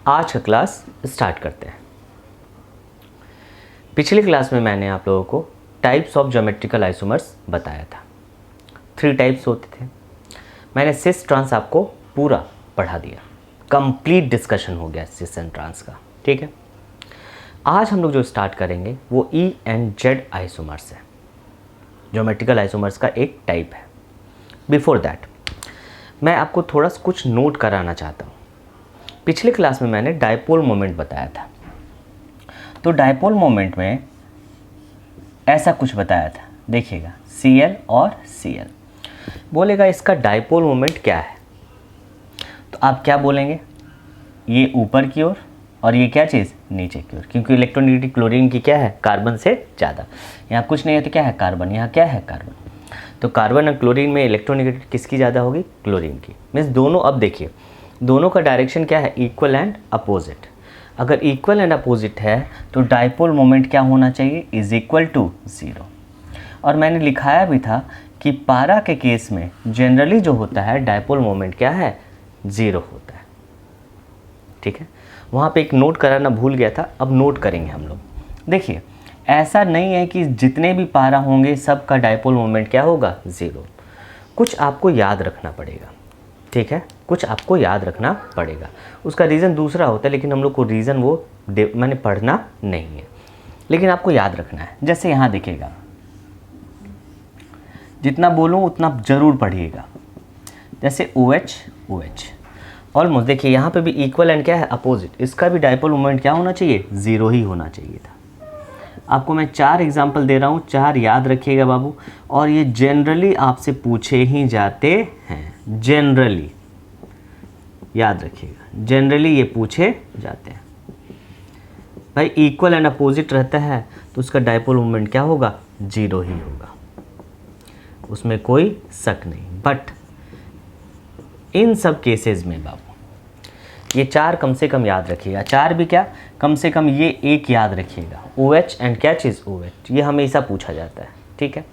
आज का class start करते हैं। पिछली क्लास में मैंने आप लोगों को टाइप्स ऑफ ज्योमेट्रिकल आइसोमर्स बताया था। 3 टाइप्स होते थे। मैंने सिस ट्रांस आपको पूरा पढ़ा दिया, कंप्लीट डिस्कशन हो गया सिस एंड ट्रांस का। ठीक है, आज हम लोग जो स्टार्ट करेंगे वो ई एंड जेड आइसोमर्स है, ज्योमेट्रिकल आइसोमर्स का एक टाइप है। बिफोर दैट मैं आपको थोड़ा सा कुछ नोट कराना चाहता हूँ। पिछले क्लास में मैंने डायपोल मोमेंट बताया था, तो डायपोल मोमेंट में ऐसा कुछ बताया था, देखिएगा Cl और Cl। बोलेगा इसका डायपोल मोमेंट क्या है, तो आप क्या बोलेंगे, ये ऊपर की ओर और ये क्या चीज़ नीचे की ओर, क्योंकि इलेक्ट्रोनेगेटिव क्लोरीन की क्या है, कार्बन से ज़्यादा। यहाँ कुछ नहीं है तो क्या है, कार्बन, यहाँ क्या है, कार्बन। तो कार्बन और क्लोरीन में इलेक्ट्रोनेगेटिव किसकी ज़्यादा होगी, क्लोरीन की। मीन्स दोनों, अब देखिए दोनों का डायरेक्शन क्या है, इक्वल एंड अपोजिट। अगर इक्वल एंड अपोजिट है तो डायपोल मोमेंट क्या होना चाहिए, इज इक्वल टू 0। और मैंने लिखाया भी था कि पारा के केस में जनरली जो होता है डायपोल मोमेंट क्या है, 0 होता है। ठीक है, वहाँ पे एक नोट कराना भूल गया था, अब नोट करेंगे हम लोग। देखिए ऐसा नहीं है कि जितने भी पारा होंगे सब का डायपोल मोमेंट क्या होगा, 0। कुछ आपको याद रखना पड़ेगा। ठीक है, कुछ आपको याद रखना पड़ेगा। उसका रीज़न दूसरा होता है, लेकिन हम लोग को रीज़न वो मैंने पढ़ना नहीं है, लेकिन आपको याद रखना है। जैसे यहाँ देखिएगा, जितना बोलूँ उतना ज़रूर पढ़िएगा। जैसे OH OH ऑलमोस्ट, देखिए यहाँ पे भी इक्वल एंड क्या है, अपोजिट। इसका भी डायपोल मोमेंट क्या होना चाहिए, 0 ही होना चाहिए था। आपको मैं 4 एग्जाम्पल दे रहा हूँ, 4 याद रखिएगा बाबू। और ये जनरली आपसे पूछे ही जाते हैं, जनरली याद रखिएगा, जनरली ये पूछे जाते हैं। भाई इक्वल एंड अपोजिट रहता है तो उसका डायपोल मोमेंट क्या होगा, 0 ही होगा, उसमें कोई शक नहीं। बट इन सब केसेस में बाबू ये 4 कम से कम याद रखिएगा। 4 भी क्या, कम से कम ये एक याद रखिएगा, OH एंड क्या चीज़, OH। ये हमेशा पूछा जाता है। ठीक है,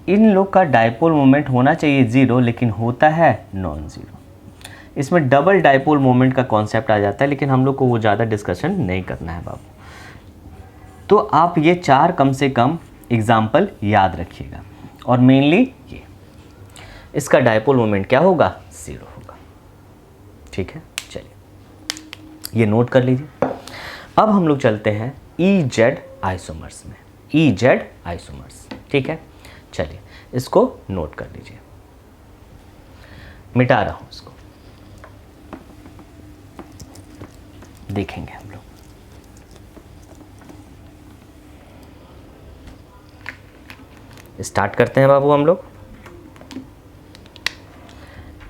इन लोग का डायपोल मोमेंट होना चाहिए 0, लेकिन होता है नॉन ज़ीरो। इसमें डबल डायपोल मोमेंट का कॉन्सेप्ट आ जाता है, लेकिन हम लोग को वो ज़्यादा डिस्कशन नहीं करना है बाबू। तो आप ये 4 कम से कम एग्जाम्पल याद रखिएगा। और मेनली ये, इसका डायपोल मोमेंट क्या होगा, 0 होगा। ठीक है, चलिए ये नोट कर लीजिए। अब हम लोग चलते हैं EZ आइसोमर्स में, EZ आइसोमर्स। ठीक है, चलिए इसको नोट कर लीजिए, मिटा रहा हूं इसको, देखेंगे हम लोग। स्टार्ट करते हैं बाबू। हम लोग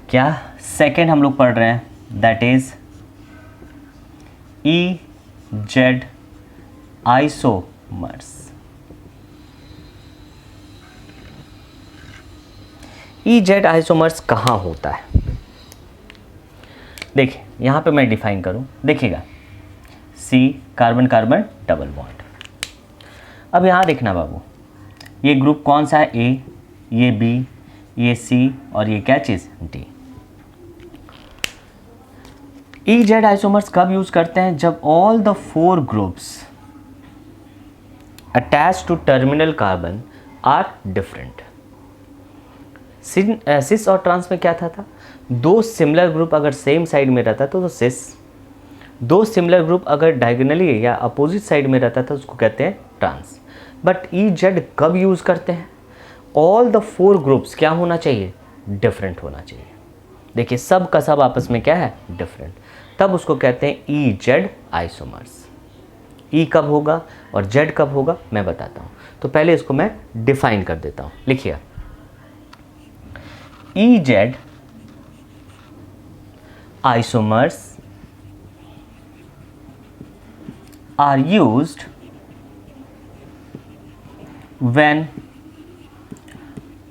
क्या सेकंड हम लोग पढ़ रहे हैं, that is EZ isomers. EZ isomers कहाँ होता है, देखिए यहाँ पे मैं डिफाइन करूँ, देखिएगा C carbon carbon double bond. अब यहाँ देखना बाबू, ये ग्रुप कौन सा है, A, ये B, ये C और ये क्या चीज़, D। EZ आइसोमर्स कब यूज करते हैं, जब all the 4 groups attach to terminal carbon are different. Cis और ट्रांस में क्या था, 2 सिमिलर ग्रुप अगर सेम साइड में रहता तो सिस, 2 सिमिलर ग्रुप अगर डायगोनली या अपोजिट साइड में रहता था उसको कहते हैं ट्रांस। बट EZ कब यूज करते हैं, ऑल द 4 ग्रुप्स क्या होना चाहिए, डिफरेंट होना चाहिए। देखिए सब का सब आपस में क्या है, डिफरेंट, तब उसको कहते हैं EZ आइसोमर्स। E कब होगा और Z कब होगा मैं बताता हूँ। तो पहले इसको मैं डिफाइन कर देता हूँ, लिखिए EZ isomers are used when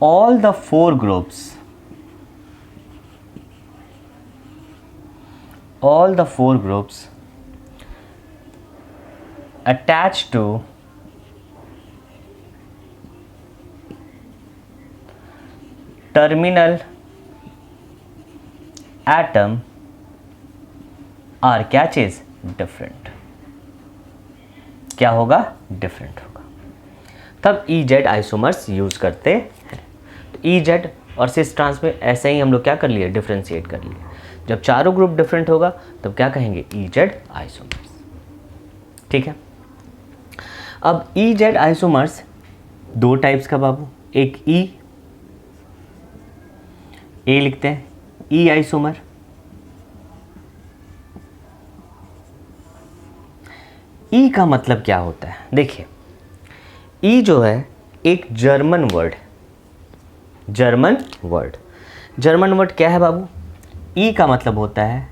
all the 4 groups attached to terminal atom are क्या चीज डिफरेंट, क्या होगा डिफरेंट होगा, तब ई जेड आइसोमर्स यूज करते हैं। तो ई जेड और सिस ट्रांस में ऐसे ही हम लोग क्या कर लिए, डिफ्रेंशिएट कर लिए। जब चारों ग्रुप डिफरेंट होगा तब क्या कहेंगे, ई जेड आइसोमर्स। ठीक है, अब ई जेड आइसोमर्स दो टाइप्स का बाबू, एक ई ए लिखते हैं, ई आइसोमर, ई का मतलब क्या होता है, देखिए ई जो है एक German word, German word, German word क्या है बाबू, ई का मतलब होता है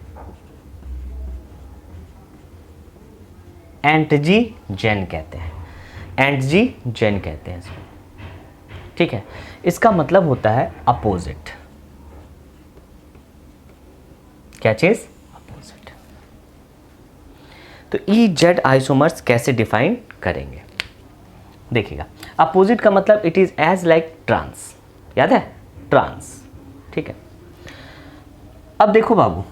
एंटजीजेन कहते हैं, एंटजीजेन कहते हैं इसको। ठीक है, इसका मतलब होता है अपोजिट, क्या चीज, अपोजिट। तो ई जेड आइसोमर्स कैसे डिफाइन करेंगे, देखिएगा, अपोजिट का मतलब it is as like trans, याद है ट्रांस। ठीक है, अब देखो बाबू,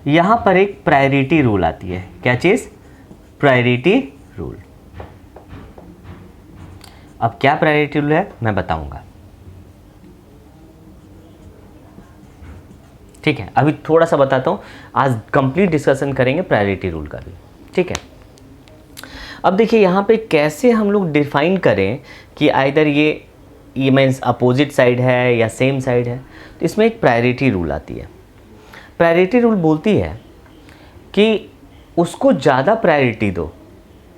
यहां पर एक प्रायोरिटी रूल आती है, क्या चीज, प्रायोरिटी रूल। अब क्या प्रायोरिटी रूल है मैं बताऊंगा। ठीक है, अभी थोड़ा सा बताता हूं, आज कंप्लीट डिस्कशन करेंगे प्रायोरिटी रूल का भी। ठीक है, अब देखिए यहाँ पे कैसे हम लोग डिफाइन करें कि आइदर ये मीन्स अपोजिट साइड है या सेम साइड है। तो इसमें एक प्रायोरिटी रूल आती है। प्रायोरिटी रूल बोलती है कि उसको ज़्यादा प्रायोरिटी दो,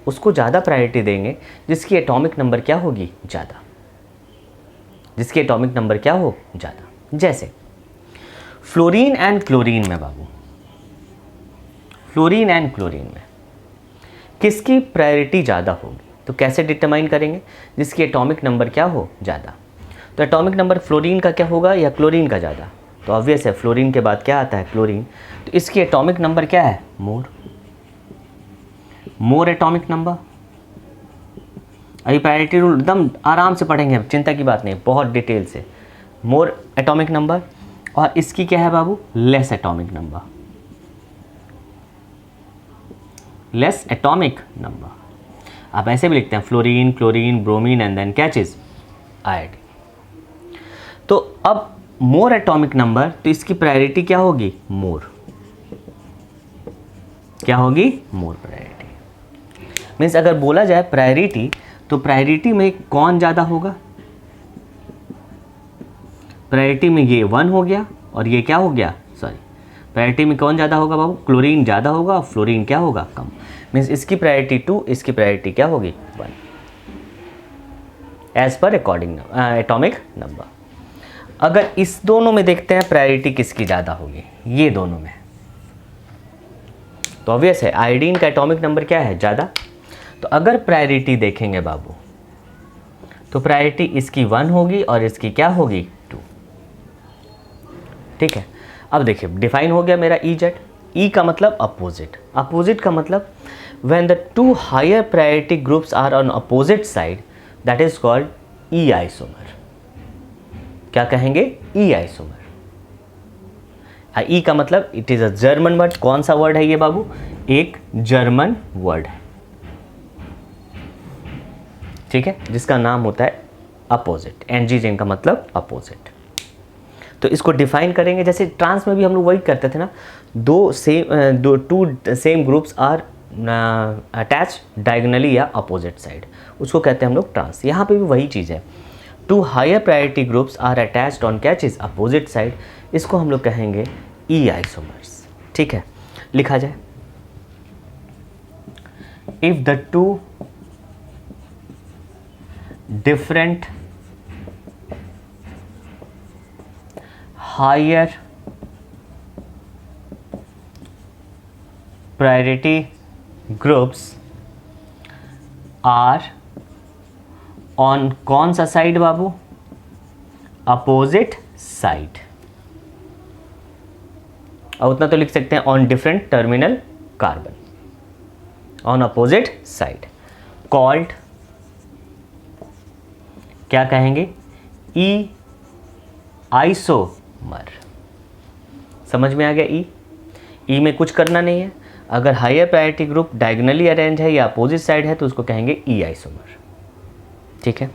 उसको ज़्यादा प्रायोरिटी देंगे जिसकी एटॉमिक नंबर क्या होगी, ज़्यादा, जिसकी एटॉमिक नंबर क्या हो, ज़्यादा। जैसे फ्लोरीन एंड क्लोरीन में बाबू, फ्लोरीन एंड क्लोरीन में किसकी प्रायोरिटी ज़्यादा होगी, तो कैसे डिटरमाइन करेंगे, जिसकी एटॉमिक नंबर क्या हो, ज़्यादा। तो एटॉमिक नंबर फ्लोरीन का क्या होगा या क्लोरीन का ज़्यादा, तो ऑब्वियस है फ्लोरीन के बाद क्या आता है, क्लोरीन। तो इसकी एटॉमिक नंबर क्या है, मोर, मोर एटॉमिक नंबर। अभी प्रायोरिटी रूल एकदम आराम से पढ़ेंगे, चिंता की बात नहीं, बहुत डिटेल से। मोर एटॉमिक नंबर, और इसकी क्या है बाबू, less atomic number, less atomic number. आप ऐसे भी लिखते हैं fluorine, chlorine, bromine and then क्या चीज, आयोडीन। तो अब मोर एटॉमिक नंबर, तो इसकी प्रायोरिटी क्या होगी, मोर, क्या होगी, मोर प्रायोरिटी। मीन्स अगर बोला जाए प्रायोरिटी, तो प्रायोरिटी में कौन ज़्यादा होगा, प्रायोरिटी में ये 1 हो गया और ये क्या हो गया, सॉरी, प्रायोरिटी में कौन ज़्यादा होगा बाबू, क्लोरीन ज़्यादा होगा और फ्लोरीन क्या होगा, कम। मीन्स इसकी प्रायोरिटी 2, इसकी प्रायोरिटी क्या होगी, 1, as per according atomic number. अगर इस दोनों में देखते हैं प्रायोरिटी किसकी ज़्यादा होगी, ये दोनों में, तो ऑब्वियस है आयोडीन का एटॉमिक नंबर क्या है, ज़्यादा। तो अगर प्रायोरिटी देखेंगे बाबू, तो प्रायोरिटी इसकी 1 होगी और इसकी क्या होगी, 2। ठीक है, अब देखिए डिफाइन हो गया मेरा ई जेड। ई का मतलब अपोजिट, अपोजिट का मतलब when the two higher priority groups are on opposite side, that is called E isomer. क्या कहेंगे, ई आइसोमर। ई का मतलब it is a German word. कौन सा वर्ड है ये बाबू, एक जर्मन वर्ड है, ठीक है, जिसका नाम होता है अपोजिट। एंजीजेन का मतलब अपोजिट। तो इसको डिफाइन करेंगे, जैसे ट्रांस में भी हम लोग वही करते थे ना, two same groups are attach diagonally या अपोजिट साइड, उसको कहते हैं हम लोग ट्रांस। यहाँ पे भी वही चीज़ है, two higher priority groups are attached on क्या चीज़, अपोजिट साइड, इसको हम लोग कहेंगे ई आइसोमर्स। ठीक है, लिखा जाए, if the two different higher priority groups are on कौन सा साइड बाबू, अपोजिट साइड। और उतना तो लिख सकते हैं on different terminal carbon, on opposite side, called क्या कहेंगे, ई आइसोमर, समझ में आ गया। ई में कुछ करना नहीं है। अगर higher priority group diagonally arrange है या अपोजिट साइड है तो उसको कहेंगे ई आइसोमर। ठीक है,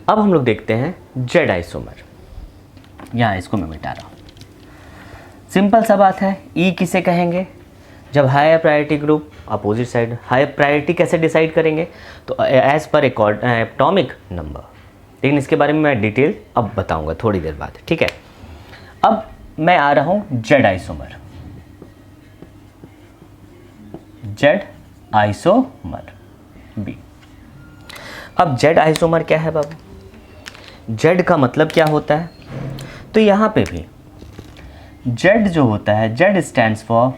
अब हम लोग देखते हैं जेड आइसोमर। यहाँ इसको मैं मिटा रहा हूँ। सिंपल सा बात है, ई किसे कहेंगे जब higher priority group opposite side. Higher priority कैसे डिसाइड करेंगे, तो एज पर एटॉमिक नंबर, लेकिन इसके बारे में मैं डिटेल अब बताऊंगा थोड़ी देर बाद। ठीक है, अब मैं आ रहा हूं Z isomer. Z isomer B. अब जेड आइसोमर क्या है बाबू? जेड का मतलब क्या होता है, तो यहां पे भी जेड जो होता है, जेड स्टैंड्स फॉर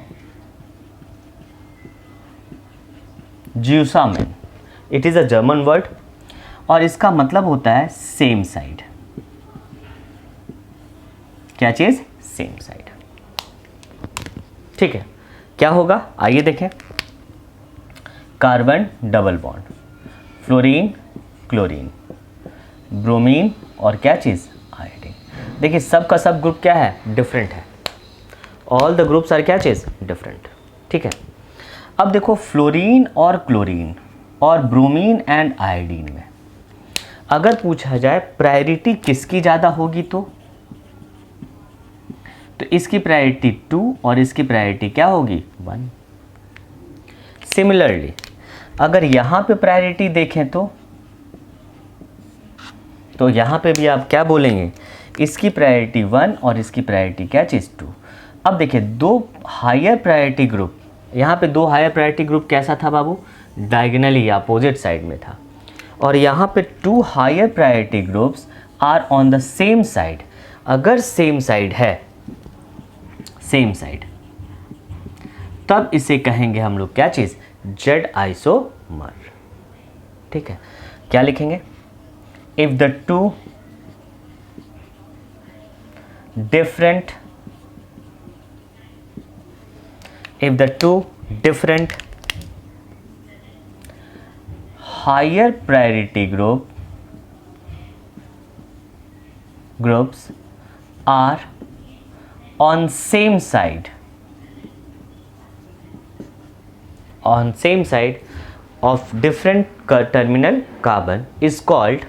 ज्यूसामिन। It is a German word और इसका मतलब होता है सेम साइड। क्या चीज? Same side. ठीक है, क्या होगा आइए देखें। Carbon double bond, fluorine chlorine, bromine और क्या चीज? आयोडीन। देखिए सबका सब ग्रुप क्या है? डिफरेंट है। ऑल द ग्रुप्स आर क्या चीज? डिफरेंट। ठीक है, अब देखो फ्लोरीन और क्लोरीन और ब्रोमीन एंड आयोडीन में अगर पूछा जाए प्रायोरिटी किसकी ज़्यादा होगी, तो इसकी प्रायोरिटी 2 और इसकी प्रायोरिटी क्या होगी? 1। सिमिलरली अगर यहाँ पे प्रायोरिटी देखें तो यहाँ पे भी आप क्या बोलेंगे? इसकी प्रायोरिटी 1 और इसकी प्रायोरिटी क्या चीज़? 2। अब देखिए दो हायर प्रायोरिटी ग्रुप, यहाँ पे दो हायर प्रायोरिटी ग्रुप कैसा था बाबू? डायगोनली या अपोजिट साइड में था। और यहाँ पे 2 higher priority groups are on the same side. अगर सेम साइड है, सेम साइड, तब इसे कहेंगे हम लोग क्या चीज़? Z isomer. ठीक है, क्या लिखेंगे? If the 2 different higher priority groups are on same side of different terminal carbon is called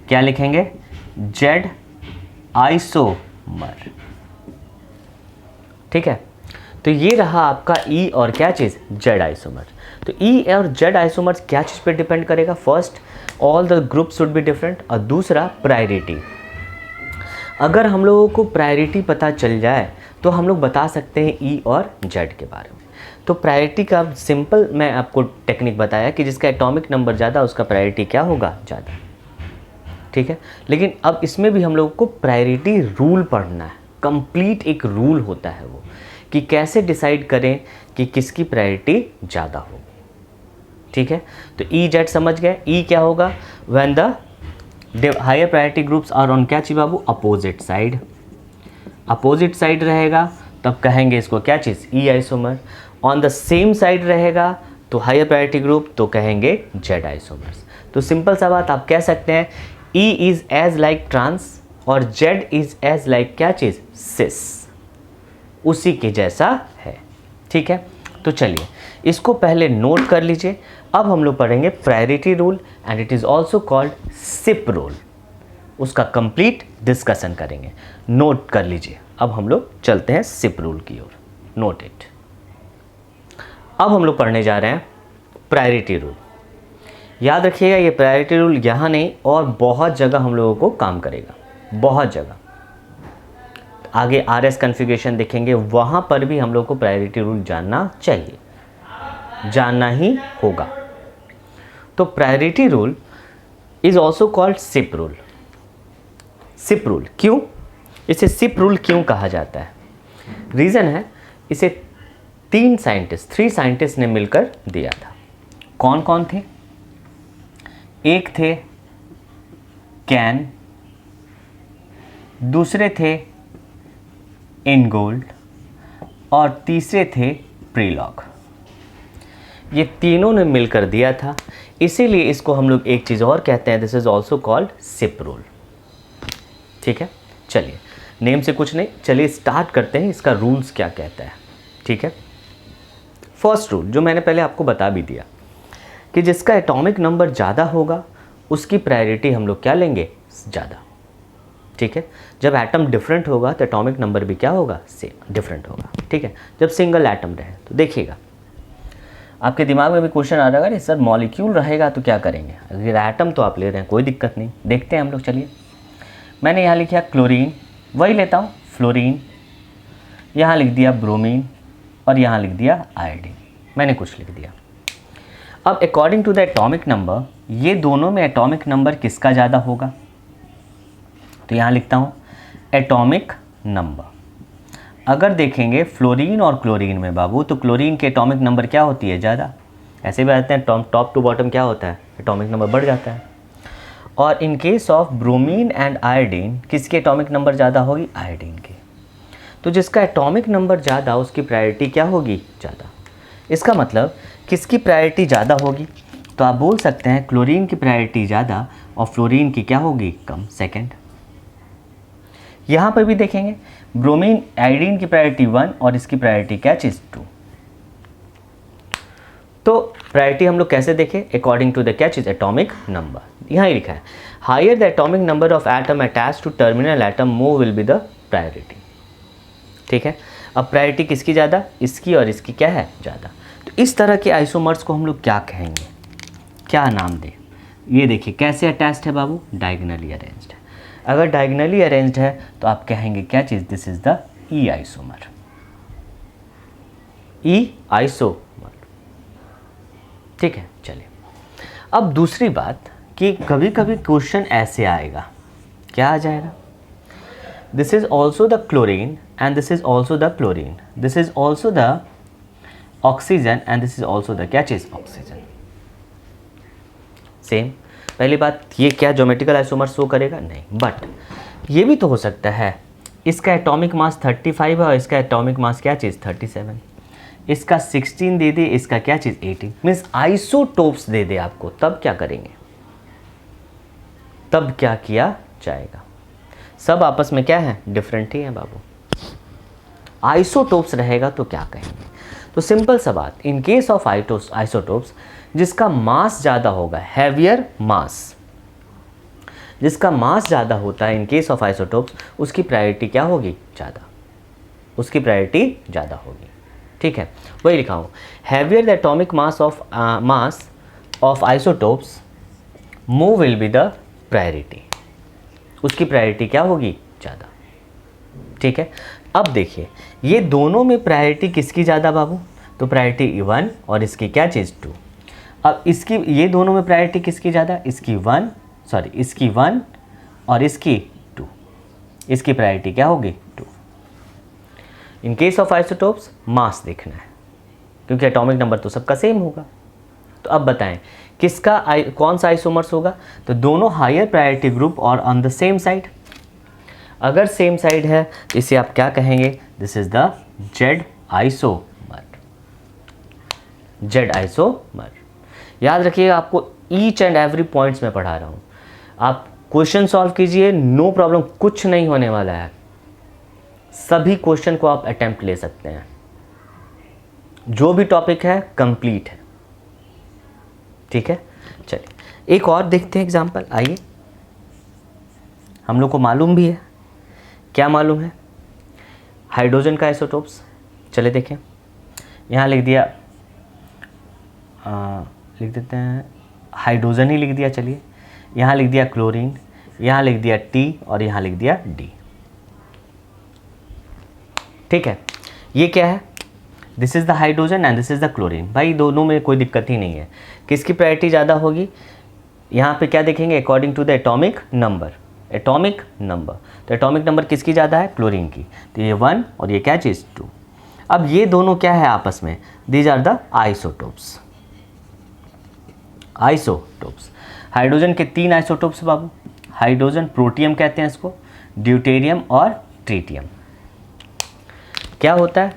क्या लिखेंगे? Z isomer. ठीक है, तो ये रहा आपका ई और क्या चीज़? Z isomer. तो ई और जेड आइसोमर क्या चीज़ पे डिपेंड करेगा? First, all the group should be different, और दूसरा प्रायोरिटी। अगर हम लोगों को प्रायोरिटी पता चल जाए तो हम लोग बता सकते हैं ई और जेड के बारे में। तो प्रायोरिटी का सिंपल मैं आपको टेक्निक बताया कि जिसका एटॉमिक नंबर ज़्यादा उसका प्रायोरिटी क्या होगा? ज़्यादा। ठीक है, लेकिन अब इसमें भी हम लोगों को प्रायोरिटी रूल पढ़ना है। कंप्लीट एक रूल होता है वो, कि कैसे डिसाइड करें कि किसकी प्रायोरिटी ज़्यादा होगी। ठीक है, तो ई जेड समझ गए। ई क्या होगा? When the higher priority groups are on क्या चीज बाबू? Opposite side. अपोजिट साइड रहेगा तब कहेंगे इसको क्या चीज़? E isomer. On the same side रहेगा तो हायर प्रायोरिटी ग्रुप, तो कहेंगे जेड आइसोमर्स। तो सिंपल सा बात आप कह सकते हैं, E is as like trans और जेड इज एज लाइक क्या चीज़? सिस। उसी के जैसा है। ठीक है, तो चलिए इसको पहले नोट कर लीजिए। अब हम लोग पढ़ेंगे priority rule and it is also called CIP rule. उसका कंप्लीट डिस्कशन करेंगे। नोट कर लीजिए। अब हम लोग चलते हैं सिप रूल की ओर। Note it. अब हम लोग पढ़ने जा रहे हैं प्रायोरिटी रूल। याद रखिएगा ये प्रायोरिटी रूल यहाँ नहीं और बहुत जगह हम लोगों को काम करेगा, बहुत जगह। आगे आरएस कॉन्फ़िगरेशन देखेंगे, वहाँ पर भी हम लोग को प्रायोरिटी रूल जानना चाहिए, जानना ही होगा। तो priority rule is also called CIP rule. CIP rule क्यों? इसे सिप रूल क्यों कहा जाता है? रीज़न है, इसे 3 साइंटिस्ट ने मिलकर दिया था। कौन कौन थे? एक थे कैन, दूसरे थे इनगोल्ड और तीसरे थे प्रीलॉग। ये तीनों ने मिलकर दिया था, इसीलिए इसको हम लोग एक चीज़ और कहते हैं, this is also called CIP rule. ठीक है, चलिए नेम से कुछ नहीं, चलिए स्टार्ट करते हैं इसका रूल्स क्या कहता है। ठीक है, फर्स्ट रूल जो मैंने पहले आपको बता भी दिया कि जिसका एटॉमिक नंबर ज़्यादा होगा उसकी प्रायोरिटी हम लोग क्या लेंगे, ज़्यादा। ठीक है, जब एटम डिफरेंट होगा तो एटॉमिक नंबर भी क्या होगा, सेम, डिफरेंट होगा। ठीक है, जब सिंगल एटम रहे तो देखिएगा आपके दिमाग में भी क्वेश्चन आ रहा है, सर मॉलिक्यूल रहेगा तो क्या करेंगे, अगर एटम तो आप ले रहे हैं कोई दिक्कत नहीं, देखते हैं हम लोग। चलिए मैंने यहाँ लिखा क्लोरीन, वही लेता हूँ फ्लोरीन, यहाँ लिख दिया ब्रोमीन और यहाँ लिख दिया आयोडीन, मैंने कुछ लिख दिया। अब according to the atomic number ये दोनों में एटॉमिक नंबर किसका ज़्यादा होगा, तो यहाँ लिखता हूँ एटॉमिक नंबर। अगर देखेंगे फ्लोरीन और क्लोरीन में बाबू, तो क्लोरीन के एटॉमिक नंबर क्या होती है, ज़्यादा। ऐसे भी आते हैं टॉप टू बॉटम क्या होता है, एटॉमिक नंबर बढ़ जाता है। और in case of bromine and iodine किसकी एटॉमिक नंबर ज़्यादा होगी, आयोडीन की। तो जिसका एटॉमिक नंबर ज़्यादा उसकी प्रायोरिटी क्या होगी, ज़्यादा। इसका मतलब किसकी प्रायोरिटी ज़्यादा होगी, तो आप बोल सकते हैं क्लोरीन की प्रायोरिटी ज़्यादा और फ्लोरीन की क्या होगी, कम, सेकेंड। यहाँ पर भी देखेंगे ब्रोमीन आयोडीन की प्रायोरिटी 1 और इसकी प्रायोरिटी क्या चीज़, 2। तो प्रायोरिटी हम लोग कैसे देखें, अकॉर्डिंग टू द क्या चीज़, एटॉमिक नंबर। यहाँ ही लिखा है higher the atomic number of atom attach to terminal atom more will be the priority. ठीक है, अब प्रायोरिटी किसकी ज़्यादा, इसकी और इसकी क्या है, ज़्यादा। तो इस तरह के आइसोमर्स को हम लोग क्या कहेंगे, क्या नाम दें, ये देखिए कैसे अटैच्ड है बाबू, डायगोनली अरेंज्ड है। अगर डायगोनली अरेंज्ड है तो आप कहेंगे क्या चीज़, this is the E isomer, E isomer. ठीक है, चलिए अब दूसरी बात कि कभी कभी क्वेश्चन ऐसे आएगा, क्या आ जाएगा, this is also the chlorine and this is also the chlorine, this is also the oxygen and this is also the क्या चीज़, ऑक्सीजन। सेम, पहली बात ये क्या ज्योमेट्रिकल आइसोमर शो करेगा, नहीं, बट ये भी तो हो सकता है इसका एटॉमिक मास 35 है और इसका एटॉमिक मास क्या चीज़, 37, इसका 16 दे दे, इसका क्या चीज़, 18, मीन्स आइसोटोप्स दे दे आपको, तब क्या करेंगे, तब क्या किया जाएगा, सब आपस में क्या है, डिफरेंट ही है बाबू। आइसोटोप्स रहेगा तो क्या कहेंगे, तो सिंपल सा बात, इन केस ऑफ आइसोटोप्स जिसका मास ज़्यादा होगा, हैवियर मास, जिसका मास ज़्यादा होता है इन केस ऑफ आइसोटोप्स उसकी प्रायोरिटी क्या होगी, ज़्यादा, उसकी प्रायोरिटी ज़्यादा होगी। ठीक है, वही लिखा हूँ, heavier the atomic mass of isotopes more will be the priority, उसकी प्रायोरिटी क्या होगी, ज़्यादा। ठीक है, अब देखिए ये दोनों में प्रायोरिटी किसकी ज़्यादा बाबू, तो प्रायोरिटी 1 और इसकी क्या चीज़, 2। अब इसकी, ये दोनों में प्रायोरिटी किसकी ज़्यादा, इसकी 1 और इसकी 2, इसकी प्रायोरिटी क्या होगी, 2। इन केस ऑफ आइसोटोप्स मास देखना है क्योंकि एटॉमिक नंबर तो सबका सेम होगा। तो अब बताएं किसका कौन सा आइसोमर्स होगा, तो दोनों हायर प्रायोरिटी ग्रुप और ऑन द सेम साइड। अगर सेम साइड है तो इसे आप क्या कहेंगे, this is the Z isomer, Z isomer. याद रखिएगा, आपको ईच एंड एवरी पॉइंट्स में पढ़ा रहा हूँ, आप क्वेश्चन सॉल्व कीजिए, नो प्रॉब्लम, कुछ नहीं होने वाला है, सभी क्वेश्चन को आप अटेम्प्ट ले सकते हैं, जो भी टॉपिक है कंप्लीट है। ठीक है, चलिए एक और देखते हैं एग्जांपल, आइए, हम लोग को मालूम भी है, क्या मालूम है, हाइड्रोजन का आइसोटोप्स। चले देखें, यहाँ लिख दिया, लिख देते हैं हाइड्रोजन ही लिख दिया, चलिए यहाँ लिख दिया क्लोरीन, यहाँ लिख दिया T और यहाँ लिख दिया D। ठीक है, ये क्या है, this is the hydrogen and this is the chlorine. भाई दोनों में कोई दिक्कत ही नहीं है, किसकी प्रायोरिटी ज़्यादा होगी, यहाँ पे क्या देखेंगे, according to the atomic number, atomic number, तो एटॉमिक नंबर किसकी ज़्यादा है, क्लोरीन की, तो ये 1 और ये क्या चीज़, 2। अब ये दोनों क्या है आपस में, these are the isotopes, isotopes. Hydrogen के 3 आइसोटोप्स बाबू, हाइड्रोजन प्रोटियम कहते हैं इसको, ड्यूटेरियम और ट्रीटियम। क्या होता है,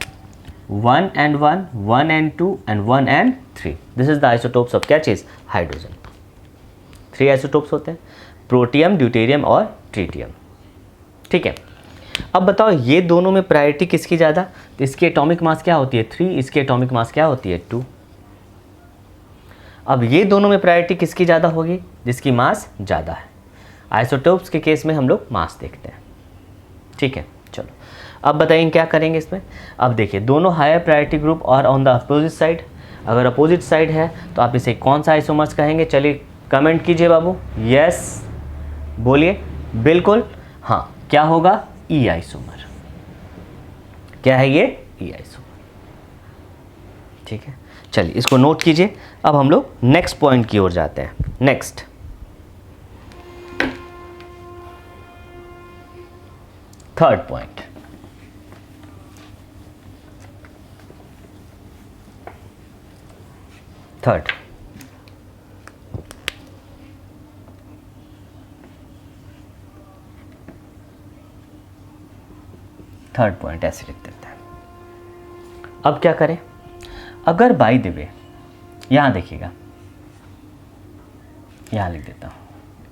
1 and 1, 1 and 2 and 1 and 3, this is the isotopes of क्या चीज़, हाइड्रोजन। 3 आइसोटोप्स होते हैं, प्रोटियम, ड्यूटेरियम और ट्रीटियम। ठीक है। अब बताओ ये दोनों में प्रायोरिटी किसकी ज़्यादा, तो इसकी एटॉमिक मास क्या होती है 3, इसकी एटॉमिक मास क्या होती है 2। अब ये दोनों में प्रायोरिटी किसकी ज़्यादा होगी, जिसकी मास ज़्यादा है। आइसोटोप्स के केस में हम लोग मास देखते हैं, ठीक है। चलो अब बताइए क्या करेंगे इसमें। अब देखिए दोनों हायर प्रायोरिटी ग्रुप और ऑन द अपोजिट साइड, अगर अपोजिट साइड है तो आप इसे कौन सा आइसोमर्स कहेंगे, चलिए कमेंट कीजिए बाबू, यस बोलिए, बिल्कुल हाँ, क्या होगा ई आइसोमर। क्या है ये, ई आइसोमर, ठीक है। चलिए इसको नोट कीजिए। अब हम लोग नेक्स्ट पॉइंट की ओर जाते हैं। Next third point, third point ऐसे लिख देते हैं। अब क्या करें, अगर बाय द वे यहां देखिएगा, यहां लिख देता हूं,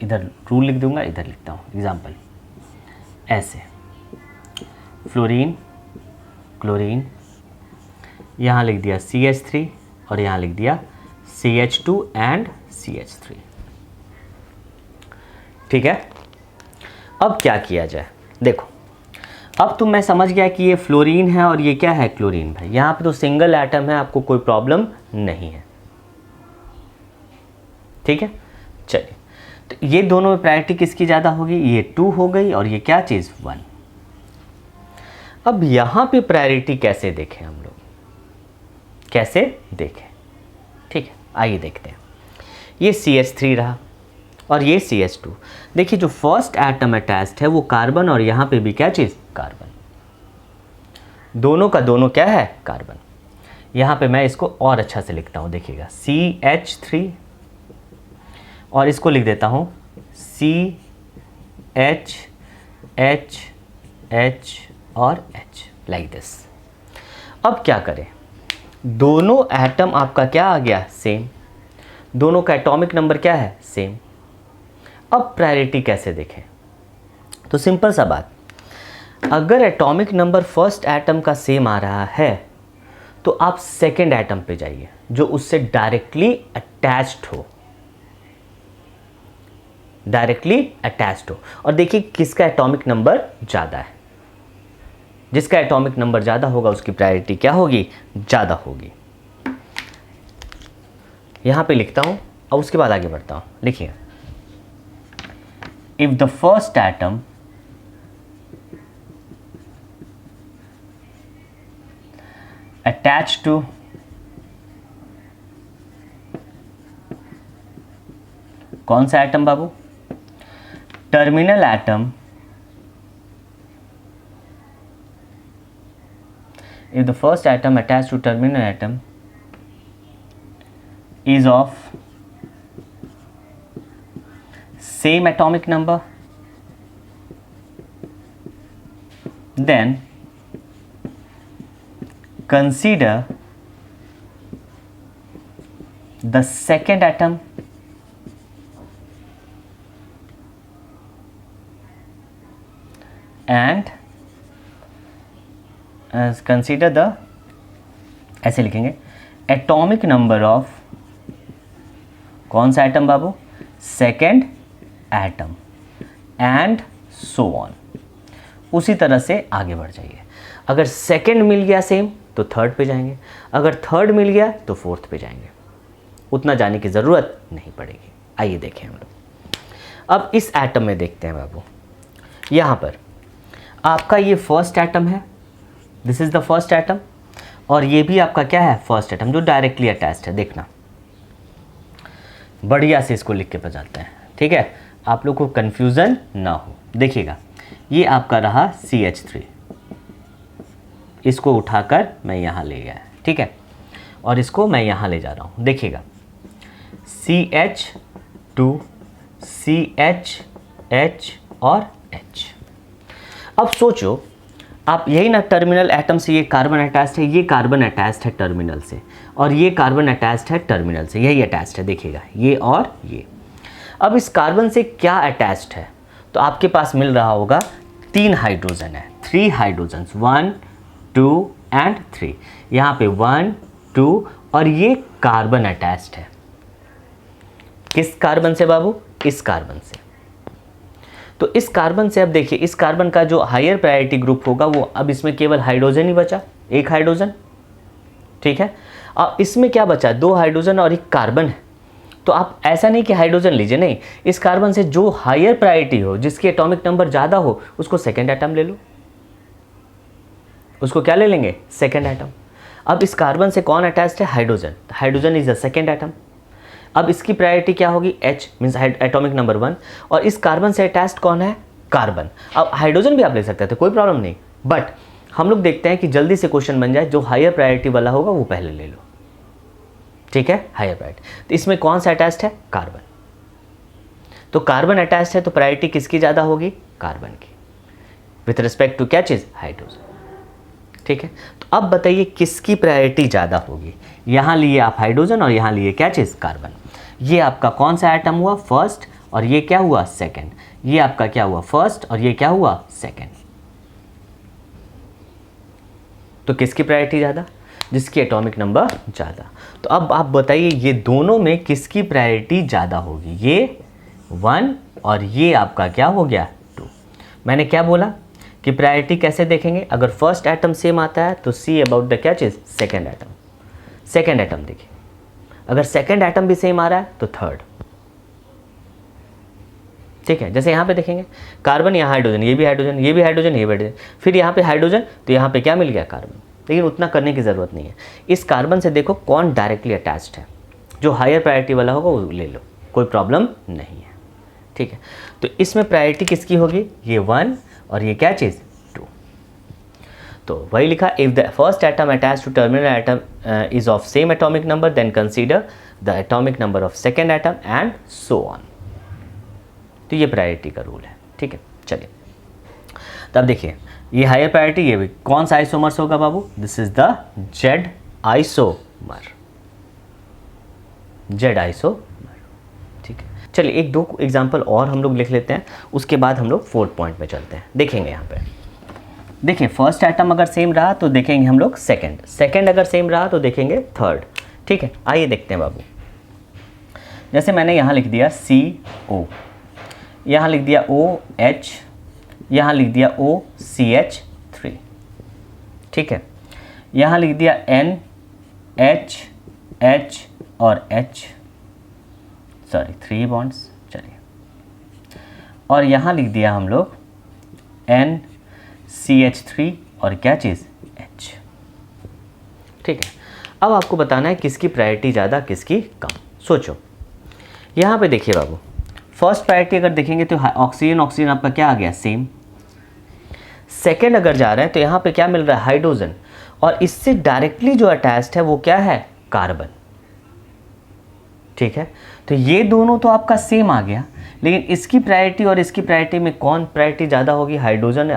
इधर रूल लिख दूंगा, इधर लिखता हूं एग्जाम्पल, ऐसे फ्लोरीन क्लोरीन, यहाँ लिख दिया CH3 और यहाँ लिख दिया CH2 एंड CH3, ठीक है। अब क्या किया जाए, देखो अब तो मैं समझ गया कि ये फ्लोरीन है और ये क्या है क्लोरीन। भाई यहाँ पे तो सिंगल एटम है, आपको कोई प्रॉब्लम नहीं है, ठीक है। चलिए तो ये दोनों में प्रायोरिटी किसकी ज़्यादा होगी, ये 2 हो गई और ये क्या चीज़ 1। अब यहाँ पे प्रायोरिटी कैसे देखें हम लोग, कैसे देखें, ठीक है। आइए देखते हैं, ये CH3 रहा और ये CH2। देखिए जो फर्स्ट एटम अटैच्ड है वो कार्बन और यहाँ पे भी क्या चीज़ कार्बन, दोनों का दोनों क्या है कार्बन। यहाँ पे मैं इसको और अच्छा से लिखता हूँ, देखिएगा CH3 और इसको लिख देता हूँ CH H H और H, लाइक दिस। अब क्या करें, दोनों एटम आपका क्या आ गया सेम, दोनों का एटॉमिक नंबर क्या है सेम। अब प्रायोरिटी कैसे देखें, तो सिंपल सा बात, अगर एटॉमिक नंबर फर्स्ट एटम का सेम आ रहा है तो आप सेकेंड एटम पे जाइए जो उससे डायरेक्टली अटैच्ड हो, डायरेक्टली अटैच्ड हो, और देखिए किसका एटॉमिक नंबर ज़्यादा है। जिसका एटॉमिक नंबर ज़्यादा होगा उसकी प्रायोरिटी क्या होगी, ज़्यादा होगी। यहाँ पे लिखता हूँ और उसके बाद आगे बढ़ता हूँ। लिखिए, if the first atom attached to कौन सा atom Babu, terminal atom, if the first atom attached to terminal atom is of same atomic number, then consider the second atom and consider the, ऐसे लिखेंगे, atomic number of कौन सा atom Babu, second atom, and so on. उसी तरह से आगे बढ़ जाइए। अगर सेकेंड मिल गया सेम तो थर्ड पे जाएंगे, अगर थर्ड मिल गया तो फोर्थ पे जाएंगे, उतना जाने की ज़रूरत नहीं पड़ेगी। आइए देखें हम लोग। अब इस एटम में देखते हैं बाबू, यहाँ पर आपका ये फर्स्ट एटम है, this is the first atom, और ये भी आपका क्या है फर्स्ट एटम जो डायरेक्टली अटैच्ड है। देखना बढ़िया से इसको लिख के बजाते हैं, ठीक है, आप लोग को कन्फ्यूज़न ना हो। देखिएगा ये आपका रहा CH3, इसको उठाकर मैं यहाँ ले गया, ठीक है, और इसको मैं यहाँ ले जा रहा हूँ। देखिएगा CH2 CH H और H। अब सोचो आप, यही ना टर्मिनल एटम से ये कार्बन अटैच्ड है, ये कार्बन अटैच्ड है टर्मिनल से, और ये कार्बन अटैच्ड है टर्मिनल से, यही अटैच्ड है। देखिएगा ये और ये। अब इस कार्बन से क्या अटैच्ड है, तो आपके पास मिल रहा होगा 3 हाइड्रोजन है, 3 हाइड्रोजन, 1 2 एंड 3। यहाँ पे 1 2 और ये कार्बन अटैच्ड है। किस कार्बन से बाबू? इस कार्बन से। तो इस कार्बन से अब देखिए, इस कार्बन का जो हायर प्रायोरिटी ग्रुप होगा वो, अब इसमें केवल हाइड्रोजन ही बचा, एक हाइड्रोजन, ठीक है। अब इसमें क्या बचा? 2 हाइड्रोजन और एक कार्बन है। तो आप ऐसा नहीं कि हाइड्रोजन लीजिए, नहीं, इस कार्बन से जो हायर प्रायोरिटी हो, जिसकी एटॉमिक नंबर ज़्यादा हो, उसको सेकेंड एटम ले लो। उसको क्या ले लेंगे? Second atom. अब इस कार्बन से कौन अटैच्ड है? Hydrogen. Hydrogen is the second atom. अब इसकी प्रायोरिटी क्या होगी? H means atomic number 1। और इस कार्बन से अटैच्ड कौन है? कार्बन। अब हाइड्रोजन भी आप ले सकते थे, कोई प्रॉब्लम नहीं, बट हम लोग देखते हैं कि जल्दी से क्वेश्चन बन जाए, जो हायर प्रायोरिटी वाला होगा वो पहले ले लो, ठीक है, हायर प्रायोरिटी। तो इसमें कौन सा अटैच्ड है? कार्बन। तो कार्बन अटैच्ड है तो प्रायोरिटी किसकी ज़्यादा होगी? कार्बन की, विथ रिस्पेक्ट टू क्या चीज़? हाइड्रोजन, ठीक है। तो अब बताइए किसकी प्रायोरिटी ज़्यादा होगी? यहाँ लिए आप हाइड्रोजन और यहाँ लिए क्या चीज़? कार्बन। ये आपका कौन सा एटम हुआ? फर्स्ट, और ये क्या हुआ? सेकंड। ये आपका क्या हुआ? फर्स्ट, और ये क्या हुआ? सेकंड। तो किसकी प्रायोरिटी ज़्यादा? जिसकी एटॉमिक नंबर ज़्यादा। तो अब आप बताइए ये दोनों में किसकी प्रायोरिटी ज़्यादा होगी? ये 1 और ये आपका क्या हो गया? 2। मैंने क्या बोला कि प्रायोरिटी कैसे देखेंगे? अगर फर्स्ट एटम सेम आता है तो सी अबाउट द क्या चीज़? Second atom. सेकेंड एटम देखिए, अगर सेकेंड एटम भी सेम आ रहा है तो थर्ड, ठीक है। जैसे यहाँ पे देखेंगे, कार्बन, यहाँ हाइड्रोजन, ये भी हाइड्रोजन, ये भी हाइड्रोजन, ये भी हाइड्रोजन, फिर यहाँ पे हाइड्रोजन, तो यहाँ पे क्या मिल गया? कार्बन। लेकिन उतना करने की ज़रूरत नहीं है। इस कार्बन से देखो कौन डायरेक्टली अटैच्ड है, जो हायर प्रायोरिटी वाला होगा वो ले लो, कोई प्रॉब्लम नहीं है, ठीक है। तो इसमें प्रायोरिटी किसकी होगी? ये 1 और ये क्या चीज़? 2। तो वही लिखा, if the first atom attach to terminal atom is of same atomic number then consider the atomic number of second atom and so on. तो ये प्रायोरिटी का रूल है, ठीक है। चलिए, तब देखिए ये हायर प्रायोरिटी, ये भी कौन सा आइसोमर्स होगा बाबू? This is the Z isomer, Z isomer, ठीक है। चलिए एक दो एग्जांपल और हम लोग लिख लेते हैं, उसके बाद हम लोग 4th पॉइंट में चलते हैं। देखेंगे यहाँ पे, देखिए फर्स्ट एटम अगर सेम रहा तो देखेंगे हम लोग सेकंड, सेकंड अगर सेम रहा तो देखेंगे थर्ड, ठीक है। आइए देखते हैं बाबू, जैसे मैंने यहाँ लिख दिया CO, यहाँ लिख दिया OH, यहाँ लिख दिया OCH3, ठीक है। यहाँ लिख दिया NH H और H, सॉरी 3 बॉन्ड्स, चलिए। और यहाँ लिख दिया हम लोग NCH3 और क्या चीज़? H, ठीक है। अब आपको बताना है किसकी प्रायोरिटी ज़्यादा किसकी कम। सोचो, यहाँ पे देखिए बाबू, फर्स्ट प्रायोरिटी अगर देखेंगे तो ऑक्सीजन, ऑक्सीजन आपका क्या आ गया? सेम। सेकेंड अगर जा रहे हैं तो यहाँ पे क्या मिल रहा है? हाइड्रोजन, और इससे डायरेक्टली जो अटैच्ड है वो क्या है? कार्बन, ठीक है। तो ये दोनों तो आपका सेम आ गया, लेकिन इसकी प्रायोरिटी और इसकी प्रायोरिटी में कौन प्रायोरिटी ज़्यादा होगी? हाइड्रोजन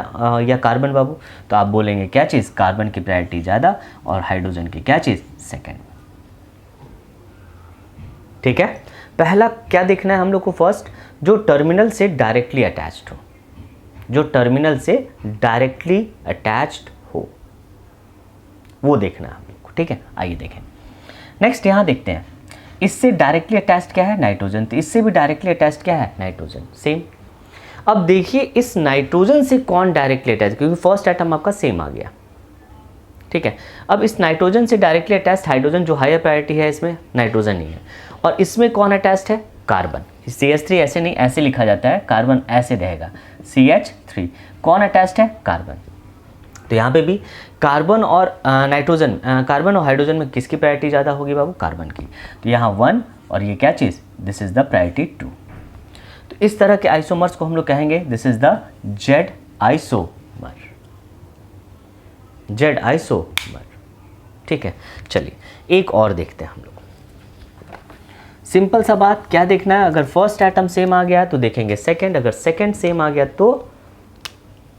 या कार्बन बाबू? तो आप बोलेंगे क्या चीज़? कार्बन की प्रायोरिटी ज़्यादा और हाइड्रोजन की क्या चीज़? सेकेंड, ठीक है। पहला क्या देखना है हम लोग को? फर्स्ट, जो टर्मिनल से डायरेक्टली अटैच्ड हो, जो टर्मिनल से डायरेक्टली अटैच्ड हो वो देखना है हम लोग को, ठीक है। आइए देखें। नेक्स्ट यहाँ देखते हैं, इससे डायरेक्टली अटैच्ड क्या है? नाइट्रोजन। तो इससे भी डायरेक्टली अटैच्ड क्या है? Nitrogen, same. अब देखिए इस नाइट्रोजन से कौन डायरेक्टली अटैच, क्योंकि फर्स्ट एटम आपका सेम आ गया, ठीक है। अब इस नाइट्रोजन से डायरेक्टली अटैच्ड हाइड्रोजन, जो हायर प्रायोरिटी है इसमें नाइट्रोजन नहीं है, और इसमें कौन अटैच्ड है? कार्बन। CH3 ऐसे नहीं, ऐसे लिखा जाता है, कार्बन ऐसे रहेगा, CH3। कौन अटैच्ड है? कार्बन। तो यहाँ पे भी कार्बन और नाइट्रोजन, कार्बन और हाइड्रोजन में किसकी प्रायोरिटी ज़्यादा होगी बाबू? कार्बन की। तो यहाँ 1 और ये क्या चीज़? This is the priority 2। तो इस तरह के आइसोमर्स को हम लोग कहेंगे this is the Z isomer, Z isomer, ठीक है। चलिए एक और देखते हैं हम लोग, सिंपल सा बात, क्या देखना है? अगर फर्स्ट एटम सेम आ गया तो देखेंगे सेकंड, अगर सेकंड सेम आ गया तो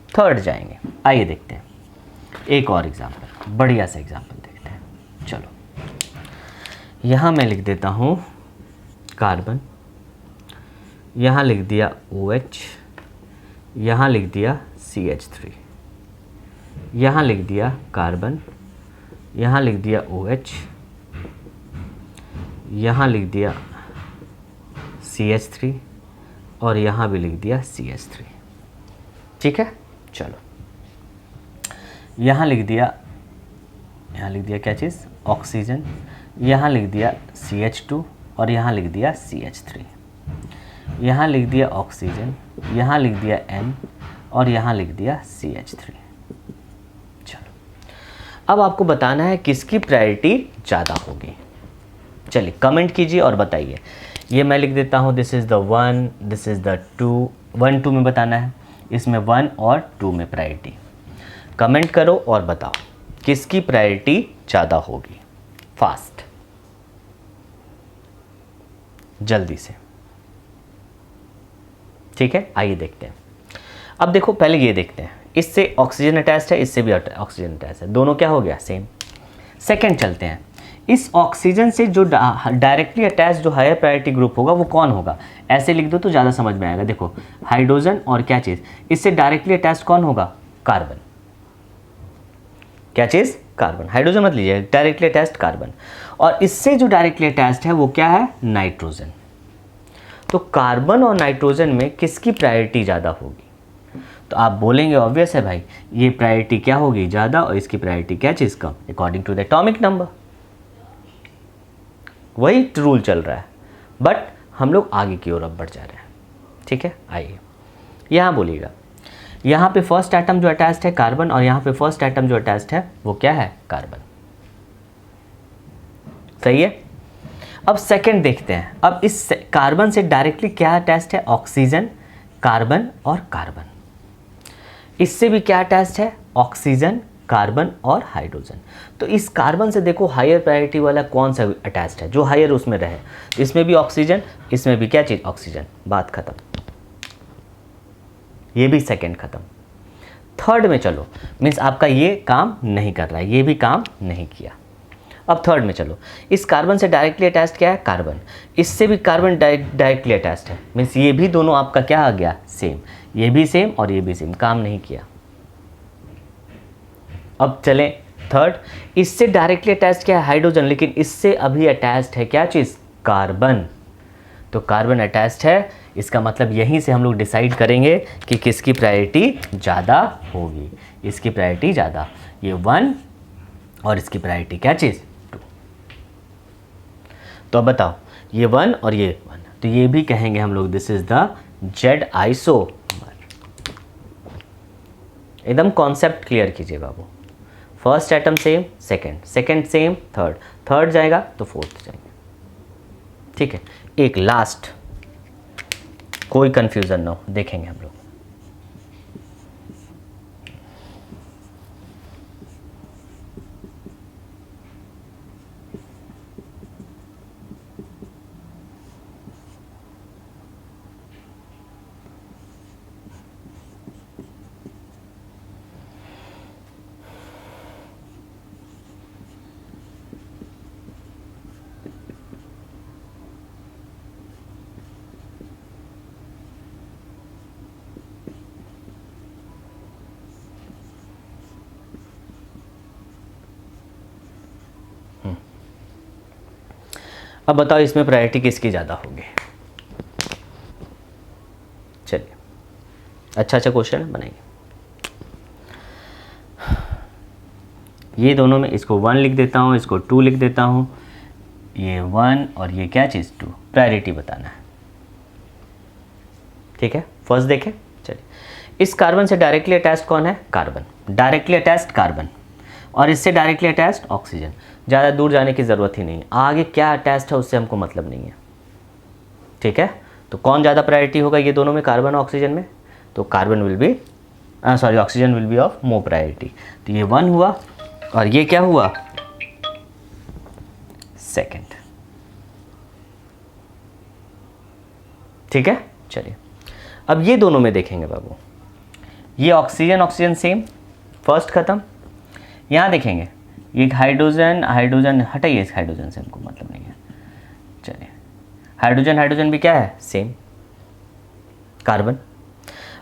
थर्ड जाएंगे। आइए देखते हैं एक और एग्जांपल, बढ़िया सा एग्जांपल देखते हैं। चलो यहाँ मैं लिख देता हूँ कार्बन, यहाँ लिख दिया OH, यहाँ लिख दिया CH3, यहाँ लिख दिया कार्बन, यहाँ लिख दिया OH, यहाँ लिख दिया CH3 और यहाँ भी लिख दिया CH3। ठीक है, चलो यहाँ लिख दिया क्या चीज़, ऑक्सीजन, यहाँ लिख दिया CH2 और यहाँ लिख दिया CH3, यहाँ लिख दिया ऑक्सीजन, यहाँ लिख दिया N और यहाँ लिख दिया CH3। चलो अब आपको बताना है किसकी प्रायोरिटी ज़्यादा होगी। चलिए कमेंट कीजिए और बताइए। ये मैं लिख देता हूँ, this is the 1, this is the 2, 1 2 में बताना है, इसमें 1 और 2 में प्रायोरिटी। कमेंट करो और बताओ किसकी प्रायोरिटी ज़्यादा होगी, फास्ट, जल्दी से। ठीक है, आइए देखते हैं। अब देखो पहले ये देखते हैं, इससे ऑक्सीजन अटैच्ड है, इससे भी ऑक्सीजन अटैच्ड है, दोनों क्या हो गया, सेम। सेकंड चलते हैं, इस ऑक्सीजन से जो डायरेक्टली अटैच जो हायर प्रायोरिटी ग्रुप होगा वो कौन होगा, ऐसे लिख दो तो ज़्यादा समझ में आएगा। देखो हाइड्रोजन और क्या चीज़, इससे डायरेक्टली अटैच कौन होगा, कार्बन। क्या चीज़, कार्बन। हाइड्रोजन मत लीजिए, डायरेक्टली अटैच्ड कार्बन। और इससे जो डायरेक्टली अटैच्ड है वो क्या है, नाइट्रोजन। तो कार्बन और नाइट्रोजन में किसकी प्रायोरिटी ज़्यादा होगी, तो आप बोलेंगे ऑब्वियस है भाई, ये प्रायोरिटी क्या होगी, ज़्यादा, और इसकी प्रायोरिटी क्या चीज़ कम, according to the atomic number. वही रूल चल रहा है, बट हम लोग आगे की ओर अब बढ़ जा रहे हैं। ठीक है, आइए यहाँ बोलिएगा, यहाँ पे फर्स्ट एटम जो अटैच्ड है कार्बन और यहाँ पे फर्स्ट एटम जो अटैच्ड है वो क्या है, कार्बन। सही है। अब सेकंड देखते हैं, अब इस कार्बन से डायरेक्टली क्या अटैच्ड है, ऑक्सीजन, कार्बन और कार्बन। इससे भी क्या अटैच्ड है, ऑक्सीजन, कार्बन और हाइड्रोजन। तो इस कार्बन से देखो हायर प्रायोरिटी वाला कौन सा अटैच्ड है, जो हायर उसमें रहे। इसमें भी ऑक्सीजन, इसमें भी क्या चीज़, ऑक्सीजन, बात खत्म। ये भी सेकंड खत्म। थर्ड में चलो, मीन्स आपका ये काम नहीं कर रहा है, ये भी काम नहीं किया। अब थर्ड में चलो, इस कार्बन से डायरेक्टली अटैच्ड क्या है, कार्बन। इससे भी कार्बन डायरेक्टली अटैच्ड है, मीन्स ये भी दोनों आपका क्या आ गया, सेम। ये भी सेम और ये भी सेम, काम नहीं किया। अब चलें थर्ड, इससे डायरेक्टली अटैच्ड क्या है, हाइड्रोजन, लेकिन इससे अभी अटैच्ड है क्या चीज़, कार्बन। तो कार्बन अटैच्ड है, इसका मतलब यहीं से हम लोग डिसाइड करेंगे कि किसकी प्रायोरिटी ज़्यादा होगी। इसकी प्रायोरिटी ज़्यादा, ये 1 और इसकी प्रायोरिटी क्या चीज़, 2। तो अब बताओ, ये 1 और ये 1, तो ये भी कहेंगे हम लोग this is the Z isomer. एकदम कॉन्सेप्ट क्लियर कीजिए बाबू। First atom same, second same, third जाएगा तो फोर्थ जाएगा। ठीक है, एक लास्ट, कोई कंफ्यूजन ना हो, देखेंगे हम लोग। अब बताओ इसमें प्रायोरिटी किसकी ज़्यादा होगी। चलिए, अच्छा क्वेश्चन बनाइए। ये दोनों में इसको 1 लिख देता हूँ, इसको 2 लिख देता हूँ। ये 1 और ये क्या चीज़, 2। प्रायोरिटी बताना है। ठीक है, फर्स्ट देखें। चलिए, इस कार्बन से डायरेक्टली अटैच्ड कौन है, कार्बन। डायरेक्टली अटैच्ड कार्बन, और इससे डायरेक्टली अटैच्ड ऑक्सीजन। ज़्यादा दूर जाने की ज़रूरत ही नहीं है, आगे क्या अटैच्ड है उससे हमको मतलब नहीं है। ठीक है, तो कौन ज़्यादा प्रायोरिटी होगा ये दोनों में, कार्बन और ऑक्सीजन में, तो carbon will be oxygen will be of more priority. तो ये 1 हुआ और ये क्या हुआ, सेकंड। ठीक है, चलिए अब ये दोनों में देखेंगे बाबू, ये ऑक्सीजन सेम, फर्स्ट खत्म। यहाँ देखेंगे ये हाइड्रोजन हटाइए, इस हाइड्रोजन से हमको मतलब नहीं है। चलिए, हाइड्रोजन भी क्या है, सेम, कार्बन।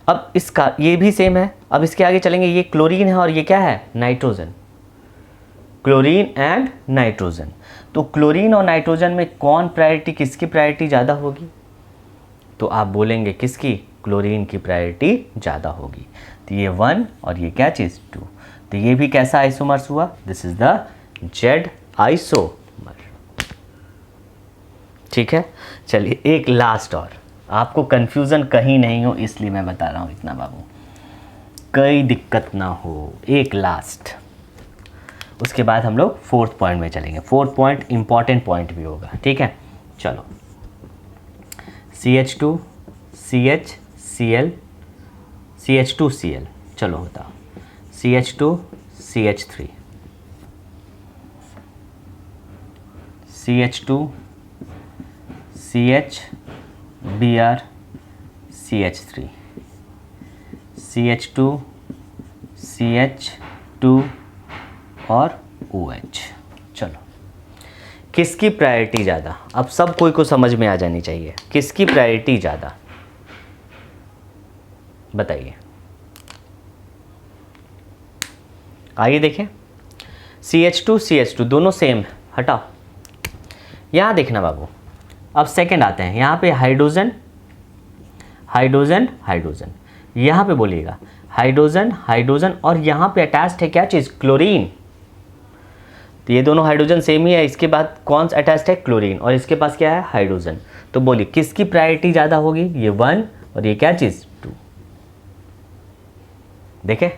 अब इसका ये भी सेम है, अब इसके आगे चलेंगे, ये क्लोरीन है और ये क्या है, नाइट्रोजन, क्लोरीन एंड नाइट्रोजन। तो क्लोरीन और नाइट्रोजन में कौन प्रायोरिटी, किसकी प्रायोरिटी ज़्यादा होगी, तो आप बोलेंगे किसकी, क्लोरीन की प्रायोरिटी ज़्यादा होगी। तो ये 1 और ये क्या चीज़ 2, तो ये भी कैसा आइसोमर्स हुआ, this is the Z isomer. ठीक है, चलिए एक लास्ट और, आपको कंफ्यूजन कहीं नहीं हो इसलिए मैं बता रहा हूँ इतना बाबू, कोई दिक्कत ना हो। एक लास्ट, उसके बाद हम लोग 4th पॉइंट में चलेंगे। 4th पॉइंट इंपॉर्टेंट पॉइंट भी होगा, ठीक है। चलो, CH2 CH Cl CH2 Cl, चलो होता CH2 CH3 CH2 CH Br CH3 CH2 CH2 और OH। चलो, किसकी प्रायोरिटी ज़्यादा, अब सब कोई को समझ में आ जानी चाहिए, किसकी प्रायोरिटी ज़्यादा बताइए। आइए देखें, CH2 CH2 दोनों सेम, हटाओ। यहाँ देखना बाबू, अब सेकंड आते हैं, यहाँ पे हाइड्रोजन हाइड्रोजन हाइड्रोजन, यहाँ पे बोलिएगा हाइड्रोजन हाइड्रोजन, और यहाँ पे अटैच्ड है क्या चीज़, क्लोरीन। तो ये दोनों हाइड्रोजन सेम ही है, इसके बाद कौन सा अटैच्ड है, क्लोरीन, और इसके पास क्या है, हाइड्रोजन। तो बोलिए किसकी प्रायोरिटी ज़्यादा होगी, ये 1 और ये क्या चीज़ 2। देखे,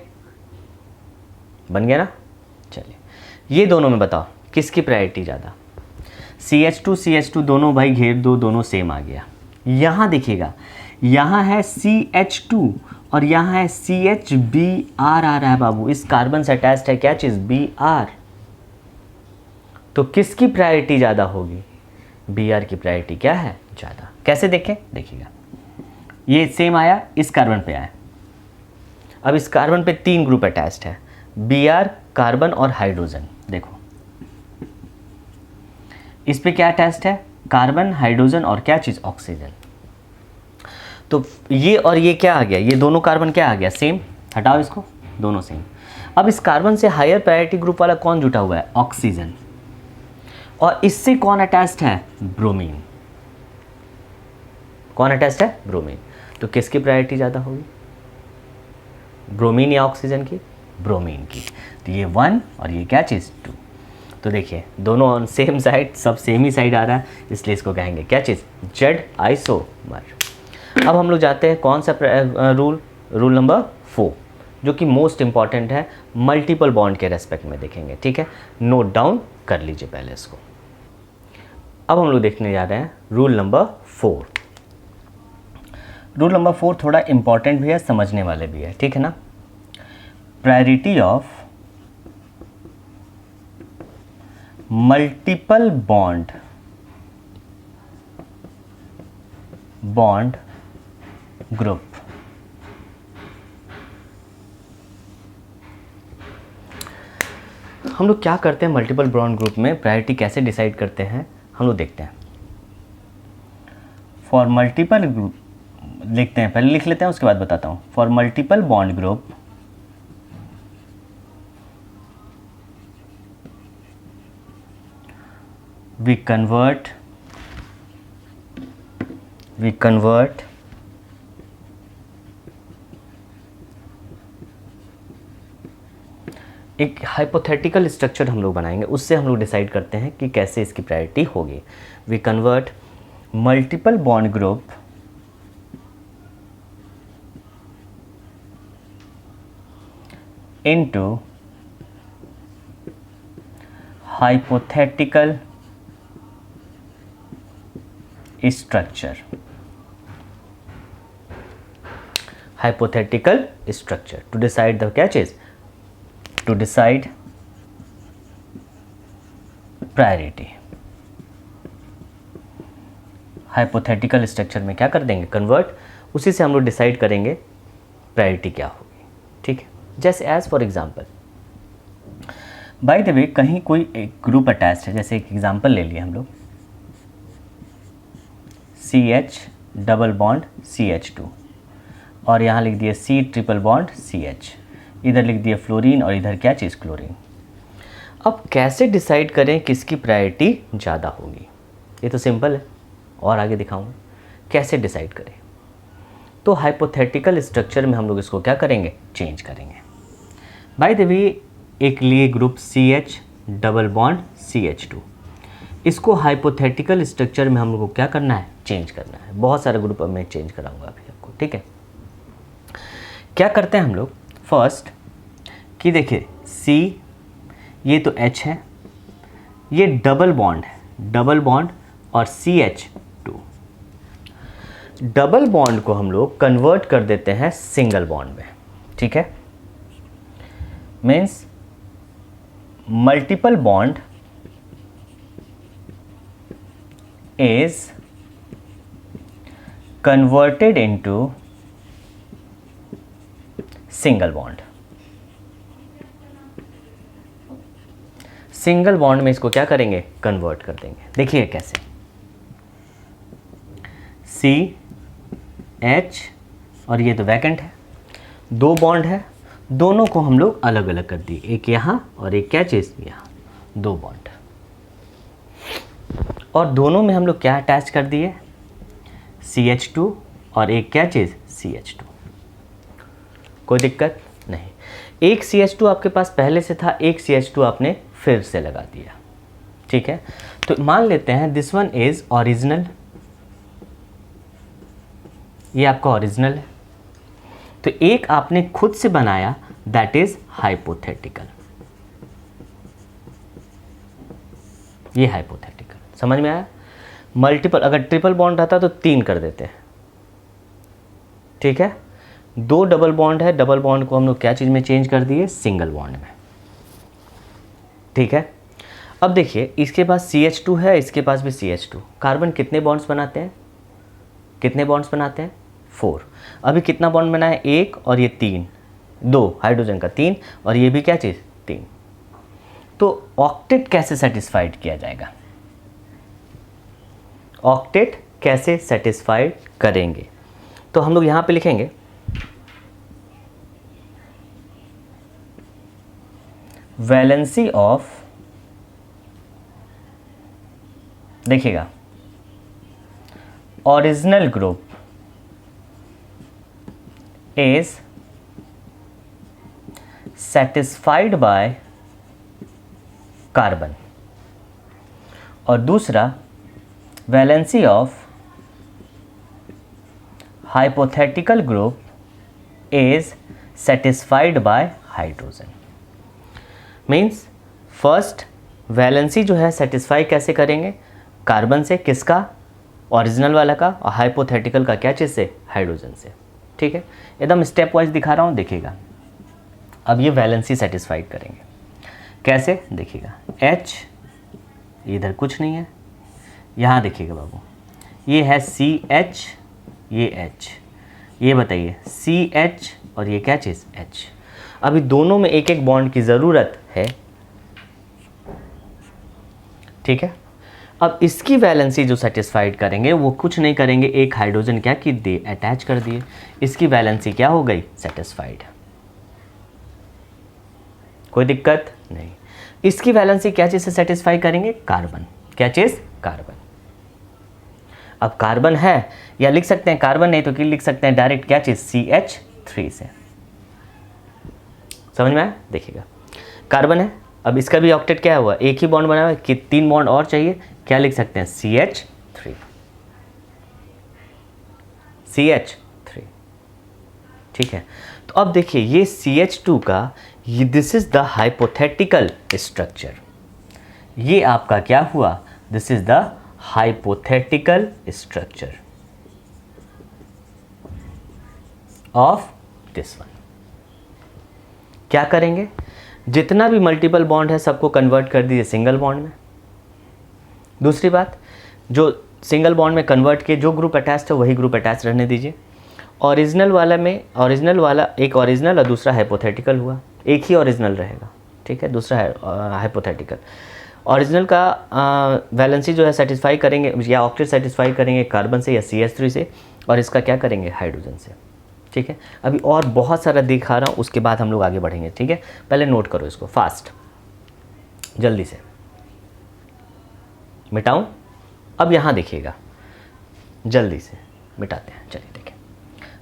बन गया ना। चलिए, ये दोनों में बताओ किसकी प्रायोरिटी ज़्यादा। CH2 CH2 दोनों भाई घेर दो, दोनों सेम आ गया। यहाँ देखिएगा, यहाँ है CH2 और यहाँ है CHBr आ रहा है बाबू, इस कार्बन से अटैच्ड है क्या चीज़, Br। तो किसकी प्रायोरिटी ज़्यादा होगी, Br की प्रायोरिटी क्या है, ज़्यादा। कैसे देखें, देखिएगा, ये सेम आया, इस कार्बन पे आया, अब इस कार्बन पे 3 ग्रुप अटैच्ड है, Br, कार्बन और हाइड्रोजन। देखो इस पे क्या अटैच्ड है, कार्बन, हाइड्रोजन और क्या चीज़, ऑक्सीजन। तो ये और ये क्या आ गया, ये दोनों कार्बन क्या आ गया, सेम, हटाओ इसको, दोनों सेम। अब इस कार्बन से हायर प्रायोरिटी ग्रुप वाला कौन जुटा हुआ है, ऑक्सीजन, और इससे कौन अटैच्ड है, ब्रोमीन। कौन अटैच्ड है, ब्रोमीन। तो किसकी प्रायोरिटी ज़्यादा होगी, ब्रोमीन या ऑक्सीजन की, ब्रोमीन की। तो ये 1 और ये क्या चीज़ 2। तो देखिए दोनों ऑन सेम साइड, सब सेम ही साइड आ रहा है, इसलिए इसको कहेंगे क्या चीज़, जेड आइसोमर। अब हम लोग जाते हैं कौन सा रूल नंबर 4, जो कि मोस्ट इंपॉर्टेंट है, मल्टीपल बॉन्ड के रेस्पेक्ट में देखेंगे, ठीक है। नोट डाउन कर लीजिए पहले इसको। अब हम लोग देखने जा रहे हैं रूल नंबर 4। रूल नंबर 4 थोड़ा इंपॉर्टेंट भी है, समझने वाले भी है, ठीक है ना। Priority of multiple bond group. हम लोग क्या करते हैं मल्टीपल बॉन्ड ग्रुप में, प्रायोरिटी कैसे डिसाइड करते हैं हम लोग देखते हैं। फॉर मल्टीपल ग्रुप लिखते हैं, पहले लिख लेते हैं उसके बाद बताता हूँ। For multiple bond group we convert एक हाइपोथेटिकल स्ट्रक्चर हम लोग बनाएंगे, उससे हम लोग डिसाइड करते हैं कि कैसे इसकी प्रायोरिटी होगी। We convert multiple bond group into hypothetical structure। hypothetical structure to decide the क्या चीज़, to decide priority। hypothetical structure में क्या कर देंगे, कन्वर्ट, उसी से हम लोग डिसाइड करेंगे प्रायोरिटी क्या होगी, ठीक है। जैसे as for example, by the way कहीं कोई एक ग्रुप अटैच्ड है, जैसे एक एग्जांपल ले लिए हम लोग, CH डबल बॉन्ड CH2, और यहाँ लिख दिए C ट्रिपल बॉन्ड CH, इधर लिख दिए फ्लोरीन और इधर क्या चीज़ क्लोरीन। अब कैसे डिसाइड करें किसकी प्रायोरिटी ज़्यादा होगी, ये तो सिंपल है और आगे दिखाऊंगा कैसे डिसाइड करें। तो हाइपोथेटिकल स्ट्रक्चर में हम लोग इसको क्या करेंगे, चेंज करेंगे। बाय द वे एक लिए group CH double bond CH2, इसको हाइपोथेटिकल स्ट्रक्चर में हम लोग को क्या करना है, चेंज करना है। बहुत सारे ग्रुप अब मैं चेंज कराऊंगा अभी आपको, ठीक है। क्या करते हैं हम लोग फर्स्ट कि देखिए C, ये तो H है, ये डबल बॉन्ड है, डबल बॉन्ड और CH2, डबल बॉन्ड को हम लोग कन्वर्ट कर देते हैं सिंगल बॉन्ड में, ठीक है। Means multiple bond is converted into single bond। Single bond में इसको क्या करेंगे, कन्वर्ट कर देंगे। देखिए कैसे, CH और ये तो वैकेंट है, दो बॉन्ड है, दोनों को हम लोग अलग अलग कर दिए, एक यहाँ और एक क्या चीज़ यहाँ, दो बॉन्ड, और दोनों में हम लोग क्या अटैच कर दिए, CH2 और एक क्या चीज़ CH2। कोई दिक्कत नहीं, एक CH2 आपके पास पहले से था, एक CH2 आपने फिर से लगा दिया, ठीक है। तो मान लेते हैं दिस वन इज ओरिजिनल, ये आपका ओरिजिनल है, तो एक आपने खुद से बनाया दैट इज हाइपोथेटिकल, ये हाइपोथेटिकल, समझ में आया। मल्टीपल, अगर ट्रिपल बॉन्ड रहता तो 3 कर देते हैं, ठीक है। 2 डबल बॉन्ड है, डबल बॉन्ड को हम लोग क्या चीज़ में चेंज कर दिए, सिंगल बॉन्ड में, ठीक है। अब देखिए इसके पास CH2 है, इसके पास भी CH2, कार्बन कितने बॉन्ड्स बनाते हैं, कितने बॉन्ड्स बनाते हैं, 4। अभी कितना बॉन्ड बना है, 1 और ये 3, 2 हाइड्रोजन का 3 और ये भी क्या चीज़ 3। तो ऑक्टेट कैसे सेटिस्फाइड किया जाएगा, ऑक्टेट कैसे सेटिस्फाइड करेंगे, तो हम लोग यहाँ पे लिखेंगे वैलेंसी ऑफ, देखिएगा original group is satisfied by carbon, और दूसरा valency of hypothetical group is satisfied by hydrogen. Means first valency जो है सेटिस्फाई कैसे करेंगे, कार्बन से, किसका, ओरिजिनल वाला का, और हाइपोथेटिकल का क्या चीज़ से, हाइड्रोजन से, ठीक है। एकदम स्टेप वाइज दिखा रहा हूँ, देखिएगा। अब ये वैलेंसी सेटिस्फाइड करेंगे कैसे, देखिएगा H, इधर कुछ नहीं है, यहाँ देखिएगा बाबू, ये है CH, ये H, ये बताइए CH और ये क्या चीज़ H। अभी दोनों में एक एक बॉन्ड की ज़रूरत है, ठीक है। अब इसकी वैलेंसी जो सेटिस्फाइड करेंगे वो कुछ नहीं करेंगे, एक हाइड्रोजन क्या की दे, अटैच कर दिए, इसकी वैलेंसी क्या हो गई, सेटिस्फाइड, कोई दिक्कत नहीं। इसकी वैलेंसी क्या चीज़ से सेटिस्फाई करेंगे, कार्बन, क्या चीज़, कार्बन। अब कार्बन है, या लिख सकते हैं कार्बन नहीं तो कि लिख सकते हैं डायरेक्ट क्या चीज़, CH3 से, समझ में आया। देखिएगा कार्बन है, अब इसका भी ऑक्टेट क्या हुआ, एक ही बॉन्ड बना हुआ है कि 3 बॉन्ड और चाहिए, क्या लिख सकते हैं, CH3, CH3, ठीक है। तो अब देखिए ये CH2 का, this is the hypothetical structure, ये आपका क्या हुआ, this is the hypothetical structure of this one. क्या करेंगे, जितना भी मल्टीपल बॉन्ड है सबको कन्वर्ट कर दीजिए सिंगल बॉन्ड में। दूसरी बात, जो सिंगल बॉन्ड में कन्वर्ट किए जो ग्रुप अटैच्ड है वही ग्रुप अटैच रहने दीजिए। ओरिजिनल वाला में, ओरिजिनल वाला एक ओरिजिनल और दूसरा हाइपोथेटिकल हुआ, एक ही ओरिजिनल रहेगा, ठीक है, दूसरा है हाइपोथेटिकल। ओरिजिनल का वैलेंसी जो है सेटिस्फाई करेंगे या ऑक्टेट सेटिस्फाई करेंगे कार्बन से या CH3 से, और इसका क्या करेंगे, हाइड्रोजन से, ठीक है, अभी और बहुत सारा दिखा रहा हूँ, उसके बाद हम लोग आगे बढ़ेंगे। ठीक है, पहले नोट करो इसको फास्ट, जल्दी से मिटाऊं। अब यहाँ देखिएगा, जल्दी से मिटाते हैं। चलिए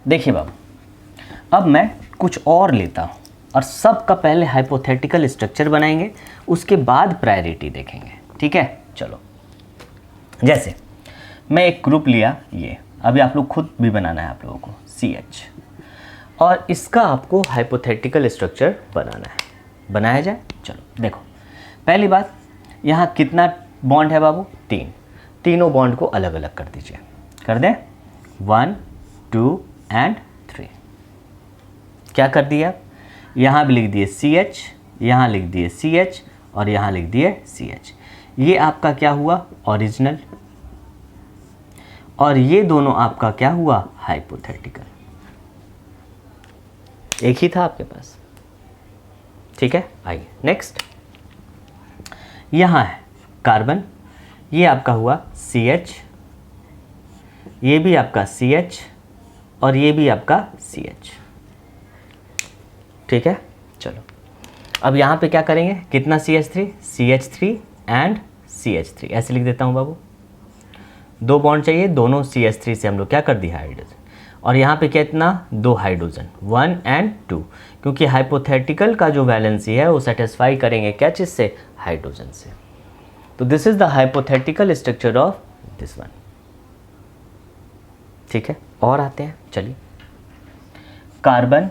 देखिए बाबू, अब मैं कुछ और लेता हूँ और सबका पहले हाइपोथेटिकल स्ट्रक्चर बनाएंगे, उसके बाद प्रायोरिटी देखेंगे। ठीक है, चलो। जैसे मैं एक ग्रुप लिया, ये अभी आप लोग खुद भी बनाना है आप लोगों को, CH, और इसका आपको हाइपोथेटिकल स्ट्रक्चर बनाना है। बनाया जाए, चलो देखो। पहली बात, यहाँ कितना बॉन्ड है बाबू? 3। तीनों बॉन्ड को अलग अलग कर दीजिए। कर दें, 1 2 एंड 3। क्या कर दिया? यहाँ भी लिख दिए CH, यहाँ लिख दिए CH और यहाँ लिख दिए CH। ये आपका क्या हुआ? ओरिजिनल। और ये दोनों आपका क्या हुआ? हाइपोथेटिकल। एक ही था आपके पास। ठीक है, आइए नेक्स्ट। यहाँ है कार्बन, ये आपका हुआ CH, ये भी आपका CH और ये भी आपका CH। ठीक है, चलो अब यहाँ पे क्या करेंगे? कितना CH3? CH3 एंड CH3, ऐसे लिख देता हूँ बाबू। 2 बॉन्ड चाहिए, दोनों CH3 से हम लोग क्या कर दिया? हाइड्रोजन। और यहाँ पे कितना? 2 हाइड्रोजन, 1 एंड 2, क्योंकि हाइपोथेटिकल का जो वैलेंसी है वो सेटिस्फाई करेंगे क्या चीज़ से? हाइड्रोजन से। तो this is the hypothetical structure of this one. ठीक है, और आते हैं, चलिए। कार्बन,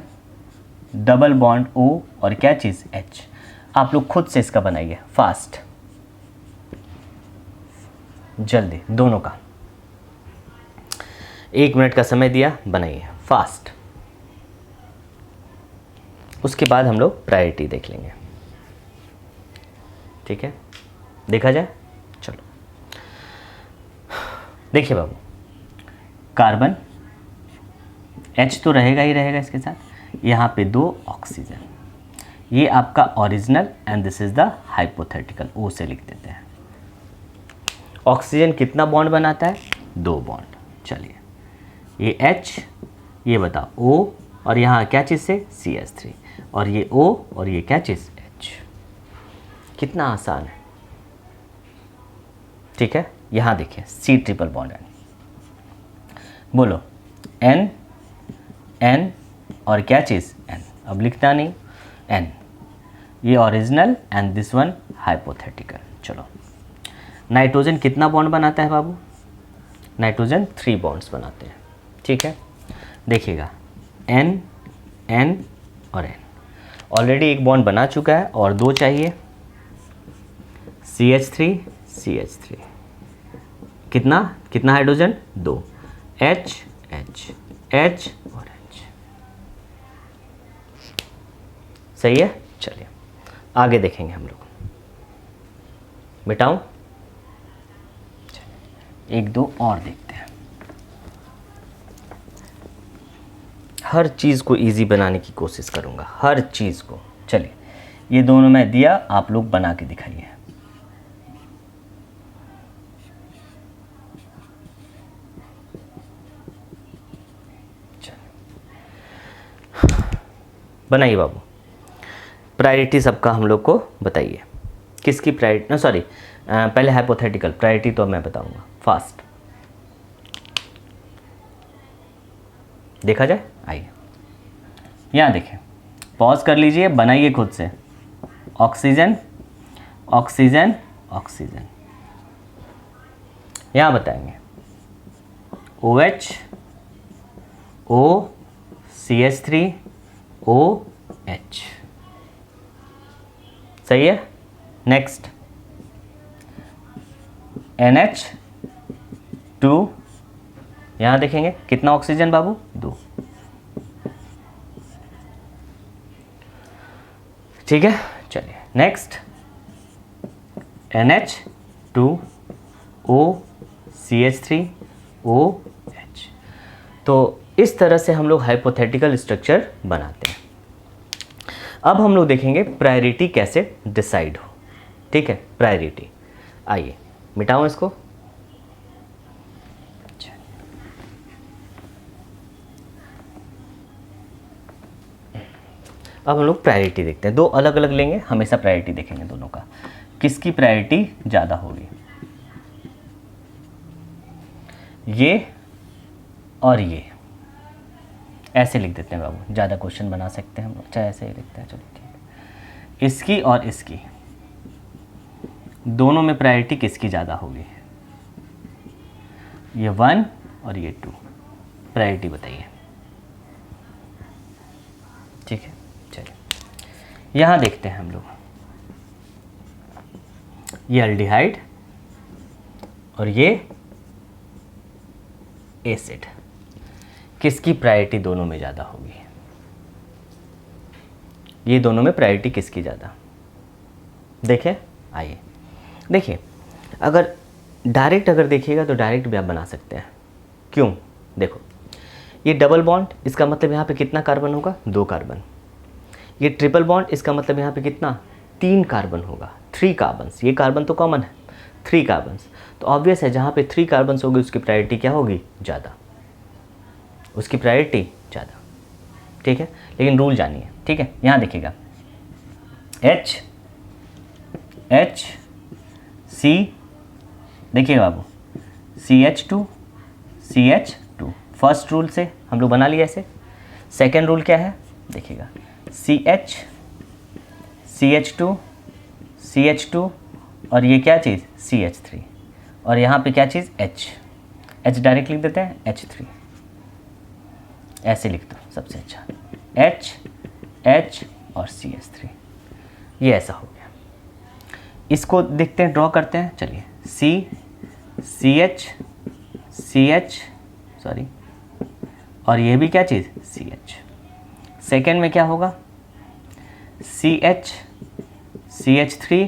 डबल बॉन्ड O और क्या चीज़? H। आप लोग खुद से इसका बनाइए फास्ट, जल्दी, दोनों का 1 मिनट का समय दिया, बनाइए फास्ट। उसके बाद हम लोग प्रायोरिटी देख लेंगे। ठीक है, देखा जाए, चलो देखिए बाबू, कार्बन, H तो रहेगा ही रहेगा इसके साथ, यहाँ पे 2 ऑक्सीजन, ये आपका original and this is the hypothetical, O से लिख देते हैं। ऑक्सीजन कितना बॉन्ड बनाता है? 2 बॉन्ड। चलिए, ये H, ये बताओ O, और यहाँ क्या चीज़ से? CH3, और ये O और ये क्या चीज़? H। कितना आसान है। ठीक है, यहाँ देखिए C ट्रिपल बॉन्ड है, बोलो N, N और क्या चीज़? N। अब लिखता नहीं, N, ये original and this one hypothetical. चलो, नाइट्रोजन कितना बॉन्ड बनाता है बाबू? नाइट्रोजन 3 बॉन्ड्स बनाते हैं। ठीक है, देखिएगा N, N और N। ऑलरेडी एक बॉन्ड बना चुका है और 2 चाहिए, CH3, CH3। कितना कितना हाइड्रोजन? 2, H, H, H और H। सही है, चलिए आगे देखेंगे हम लोग। मिटाऊं? 1 2 और देखते हैं। हर चीज़ को इजी बनाने की कोशिश करूंगा, हर चीज़ को। चलिए, ये दोनों मैं दिया, आप लोग बना के दिखाइए। बनाइए बाबू। प्रायोरिटी सबका हम लोग को बताइए, किसकी प्रायोरिटी? सॉरी, पहले हाइपोथेटिकल, प्रायोरिटी तो मैं बताऊंगा फास्ट। देखा जाए, आइए यहाँ देखें, पॉज कर लीजिए, बनाइए खुद से। ऑक्सीजन, ऑक्सीजन, ऑक्सीजन, यहाँ बताएंगे OH, O, CH3, OH। सही है, नेक्स्ट NH2, यहाँ देखेंगे कितना ऑक्सीजन बाबू? 2। ठीक है, चलिए नेक्स्ट NH2O, CH3, OH। तो इस तरह से हम लोग हाइपोथेटिकल स्ट्रक्चर बनाते हैं। अब हम लोग देखेंगे प्रायोरिटी कैसे डिसाइड हो। ठीक है, प्रायोरिटी, आइए मिटाऊं इसको। अब हम लोग प्रायोरिटी देखते हैं, दो अलग अलग लेंगे, हमेशा प्रायोरिटी देखेंगे दोनों का, किसकी प्रायोरिटी ज़्यादा होगी, ये और ये। ऐसे लिख देते हैं बाबू, ज़्यादा क्वेश्चन बना सकते हैं हम लोग, चाहे ऐसे ही लिखते हैं, चलिए ठीक है। इसकी और इसकी दोनों में प्रायोरिटी किसकी ज़्यादा होगी, ये 1 और ये 2, प्रायोरिटी बताइए। ठीक है, चलिए यहाँ देखते हैं हम लोग, ये अल्डिहाइड और ये एसिड, किसकी प्रायोरिटी दोनों में ज़्यादा होगी, ये दोनों में प्रायोरिटी किसकी ज़्यादा, देखें। आइए देखिए, अगर डायरेक्ट अगर देखिएगा तो डायरेक्ट भी आप बना सकते हैं। क्यों, देखो ये डबल बॉन्ड, इसका मतलब यहाँ पे कितना कार्बन होगा, 2 कार्बन। ये ट्रिपल बॉन्ड, इसका मतलब यहाँ पे कितना, 3 कार्बन होगा, 3 कार्बन्स। ये कार्बन तो कॉमन है, 3 कार्बन्स। तो ऑब्वियस है जहाँ पे 3 कार्बन्स होगी उसकी प्रायोरिटी क्या होगी, ज़्यादा, उसकी प्रायोरिटी ज़्यादा। ठीक है, लेकिन रूल जानिए। ठीक है, यहाँ देखिएगा H C, देखिएगा बाबू, CH2 CH2, फर्स्ट रूल से हम लोग बना लिया ऐसे। सेकेंड रूल क्या है, देखिएगा CH CH2 CH2 और ये क्या चीज़ CH3, और यहाँ पे क्या चीज़ H डायरेक्ट लिख देते हैं, H3 ऐसे लिख दो सबसे अच्छा, H और CH3, ये ऐसा हो गया। इसको देखते हैं, ड्रॉ करते हैं, चलिए CH सॉरी, और ये भी क्या चीज़ CH। सेकेंड में क्या होगा, CH3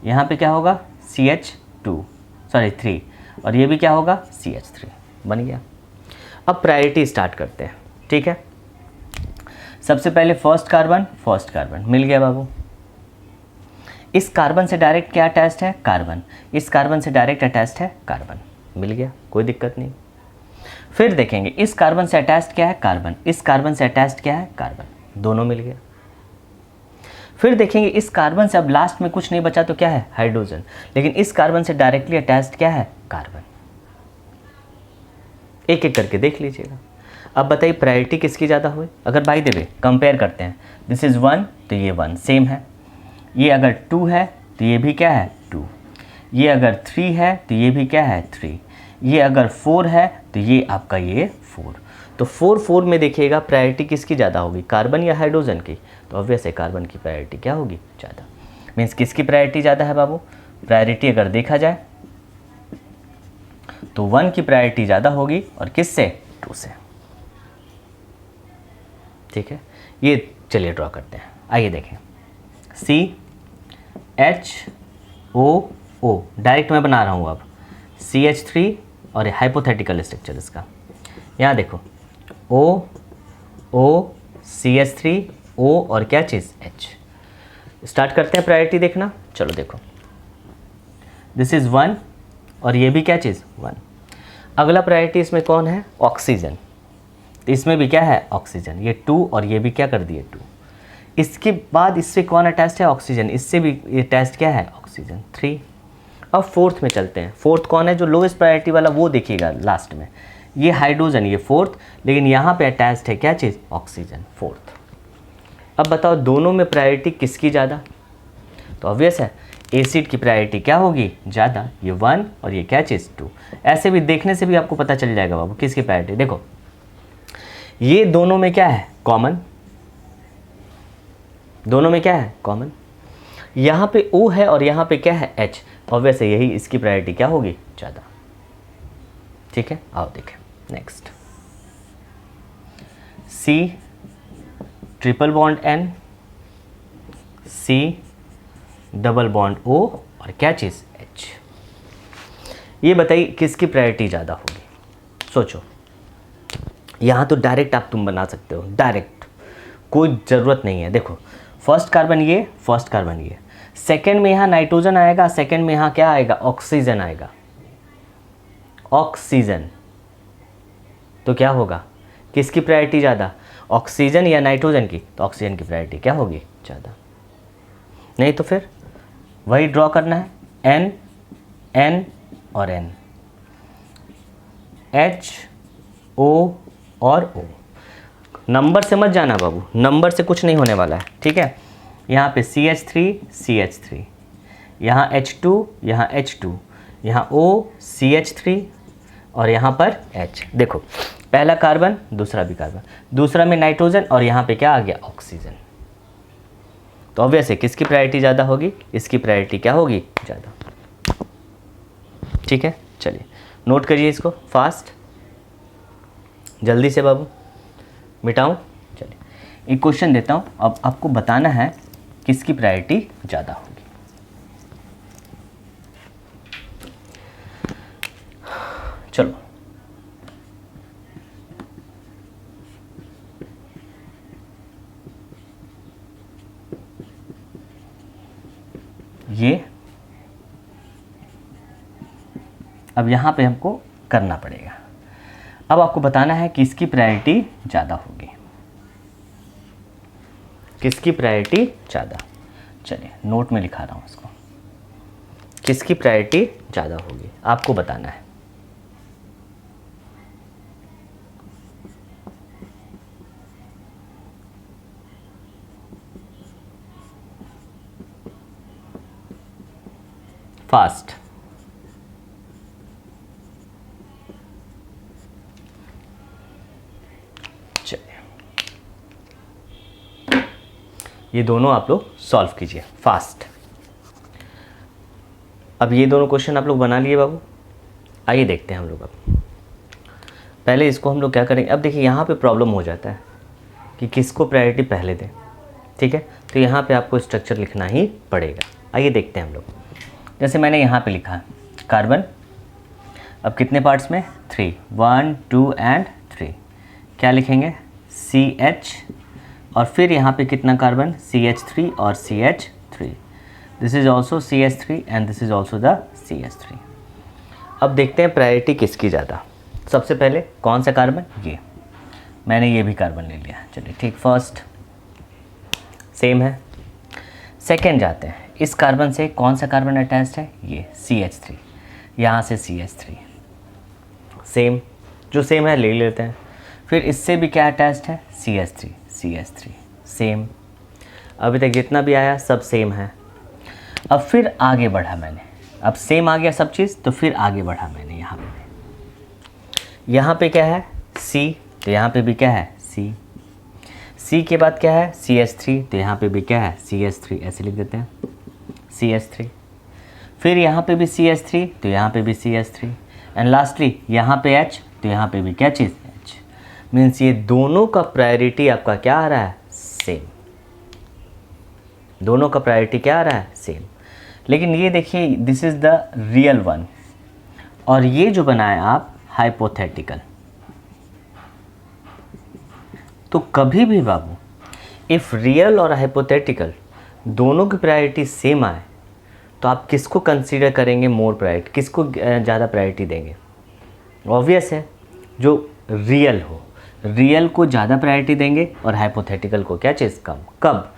यहाँ पे क्या होगा CH2 सॉरी 3, और ये भी क्या होगा CH3, बन गया। अब प्रायोरिटी स्टार्ट करते हैं। ठीक है, सबसे पहले फर्स्ट कार्बन मिल गया बाबू। इस कार्बन से डायरेक्ट क्या अटैच्ड है, कार्बन। इस कार्बन से डायरेक्ट अटैच्ड है कार्बन, मिल गया, कोई दिक्कत नहीं। फिर देखेंगे इस कार्बन से अटैच्ड क्या है, कार्बन। इस कार्बन से अटैच्ड क्या है, कार्बन, दोनों मिल गया। फिर देखेंगे इस कार्बन से अब लास्ट में कुछ नहीं बचा तो क्या है, हाइड्रोजन। लेकिन इस कार्बन से डायरेक्टली अटैच्ड क्या है, कार्बन। एक एक करके देख लीजिएगा। अब बताइए प्रायोरिटी किसकी ज़्यादा हुई। अगर बाय द वे कंपेयर करते हैं, दिस इज़ 1 तो ये 1 सेम है, ये अगर 2 है तो ये भी क्या है 2, ये अगर 3 है तो ये भी क्या है 3, ये अगर 4 है तो ये आपका ये 4। तो 4 में देखिएगा प्रायोरिटी किसकी ज़्यादा होगी, कार्बन या हाइड्रोजन की। तो ऑब्वियस है कार्बन की प्रायोरिटी क्या होगी, ज़्यादा। मीन्स किसकी प्रायोरिटी ज़्यादा है बाबू, प्रायोरिटी अगर देखा जाए तो 1 की प्रायोरिटी ज़्यादा होगी और किससे, 2 से। ठीक है, ये चलिए ड्रॉ करते हैं। आइए देखें CHOO, डायरेक्ट मैं बना रहा हूँ अब, CH3 और हाइपोथेटिकल स्ट्रक्चर इसका। यहाँ देखो O CH3 O और क्या चीज़ H। स्टार्ट करते हैं प्रायोरिटी देखना। चलो देखो, दिस इज़ 1 और ये भी क्या चीज़ 1। अगला प्रायोरिटी इसमें कौन है, ऑक्सीजन। तो इसमें भी क्या है ऑक्सीजन, ये 2 और ये भी क्या कर दिए 2। इसके बाद इससे कौन अटैच्ड है, ऑक्सीजन। इससे भी अटैच्ड क्या है, ऑक्सीजन 3। अब फोर्थ में चलते हैं। फोर्थ कौन है, जो लोएस्ट प्रायोरिटी वाला वो देखिएगा लास्ट में, ये हाइड्रोजन, ये फोर्थ, लेकिन यहाँ पे अटैच्ड है क्या चीज़, ऑक्सीजन, फोर्थ। अब बताओ दोनों में प्रायोरिटी किसकी ज़्यादा। तो ऑब्वियस है एसिड की प्रायोरिटी क्या होगी, ज़्यादा, ये 1 और ये क्या चीज़ 2। ऐसे भी देखने से भी आपको पता चल जाएगा बाबू किसकी प्रायोरिटी। देखो ये दोनों में क्या है, कॉमन, दोनों में क्या है, कॉमन। यहाँ पे O है और यहाँ पे क्या है H, ऑब्वियस है यही इसकी प्रायोरिटी क्या होगी, ज़्यादा। ठीक है, आओ देखें next, C triple bond N, C double bond O और क्या चीज़ H। ये बताइए किसकी प्रायोरिटी ज़्यादा होगी, सोचो। यहाँ तो डायरेक्ट आप तुम बना सकते हो, डायरेक्ट, कोई ज़रूरत नहीं है। देखो फर्स्ट कार्बन ये, फर्स्ट कार्बन ये, सेकेंड में यहाँ नाइट्रोजन आएगा, सेकेंड में यहाँ क्या आएगा, ऑक्सीजन आएगा, ऑक्सीजन। तो क्या होगा, किसकी प्रायोरिटी ज़्यादा, ऑक्सीजन या नाइट्रोजन की, तो ऑक्सीजन की प्रायोरिटी क्या होगी, ज़्यादा। नहीं तो फिर वही ड्रॉ करना है, एन एन और एन, एच ओ और ओ। नंबर से मत जाना बाबू, नंबर से कुछ नहीं होने वाला है, ठीक है। यहाँ पे CH3, यहाँ H2, यहाँ H2, यहाँ O, CH3 और यहाँ पर H। देखो पहला कार्बन, दूसरा भी कार्बन, दूसरा में नाइट्रोजन और यहाँ पे क्या आ गया, ऑक्सीजन। तो ऑब्वियस है किसकी प्रायोरिटी ज़्यादा होगी, इसकी प्रायोरिटी क्या होगी, ज़्यादा। ठीक है, चलिए नोट करिए इसको फास्ट, जल्दी से बाबू मिटाऊं। चलिए एक क्वेश्चन देता हूँ, अब आपको बताना है किसकी प्रायोरिटी ज़्यादा होगी। चलो ये अब यहाँ पे हमको करना पड़ेगा। अब आपको बताना है किसकी प्रायोरिटी ज़्यादा होगी, किसकी प्रायोरिटी ज़्यादा। चलिए नोट में लिखा रहा हूँ इसको, किसकी प्रायोरिटी ज़्यादा होगी आपको बताना है। फास्ट, चलिए ये दोनों आप लोग सॉल्व कीजिए फास्ट। अब ये दोनों क्वेश्चन आप लोग बना लिए बाबू, आइए देखते हैं हम लोग। अब पहले इसको हम लोग क्या करेंगे, अब देखिए यहाँ पे प्रॉब्लम हो जाता है कि किसको प्रायोरिटी पहले दें, ठीक है। तो यहाँ पे आपको स्ट्रक्चर लिखना ही पड़ेगा। आइए देखते हैं हम लोग, जैसे मैंने यहाँ पे लिखा कार्बन, अब कितने पार्ट्स में, 3, 1 2 एंड 3। क्या लिखेंगे, CH और फिर यहाँ पे कितना कार्बन, CH3 और CH3। This is also CH3 and this is also the CH3। अब देखते हैं प्रायोरिटी किसकी ज़्यादा। सबसे पहले कौन सा कार्बन, ये मैंने ये भी कार्बन ले लिया, चलिए ठीक, फर्स्ट सेम है। सेकेंड जाते हैं, इस कार्बन से कौन सा कार्बन अटैच्ड है, ये CH3, यहाँ से CH3 सेम, जो सेम है ले लेते हैं। फिर इससे भी क्या अटैच्ड है, CH3 सेम। अभी तक जितना भी आया सब सेम है। अब फिर आगे बढ़ा मैंने, अब सेम आ गया सब चीज़, तो फिर आगे बढ़ा मैंने यहाँ पे क्या है, C, तो यहाँ पे भी क्या है, C के बाद क्या है, CH3, तो यहाँ पे भी क्या है, CH3, ऐसे लिख देते हैं CH3। फिर यहाँ पे भी CH3, तो यहाँ पे भी CH3 एंड लास्टली यहाँ पे H, तो यहाँ पे भी क्या चीज़, H। मीन्स ये दोनों का प्रायोरिटी आपका क्या आ रहा है, सेम। दोनों का प्रायोरिटी क्या आ रहा है, सेम। लेकिन ये देखिए this is the real one और ये जो बनाए आप हाइपोथेटिकल। तो कभी भी बाबू इफ़ रियल और हाइपोथेटिकल दोनों की प्रायोरिटी सेम आए तो आप किसको कंसीडर करेंगे मोर प्रायोरिटी, किसको ज़्यादा प्रायोरिटी देंगे। ऑब्वियस है जो रियल हो, रियल को ज़्यादा प्रायोरिटी देंगे और हाइपोथेटिकल को क्या चीज़ कम। कब,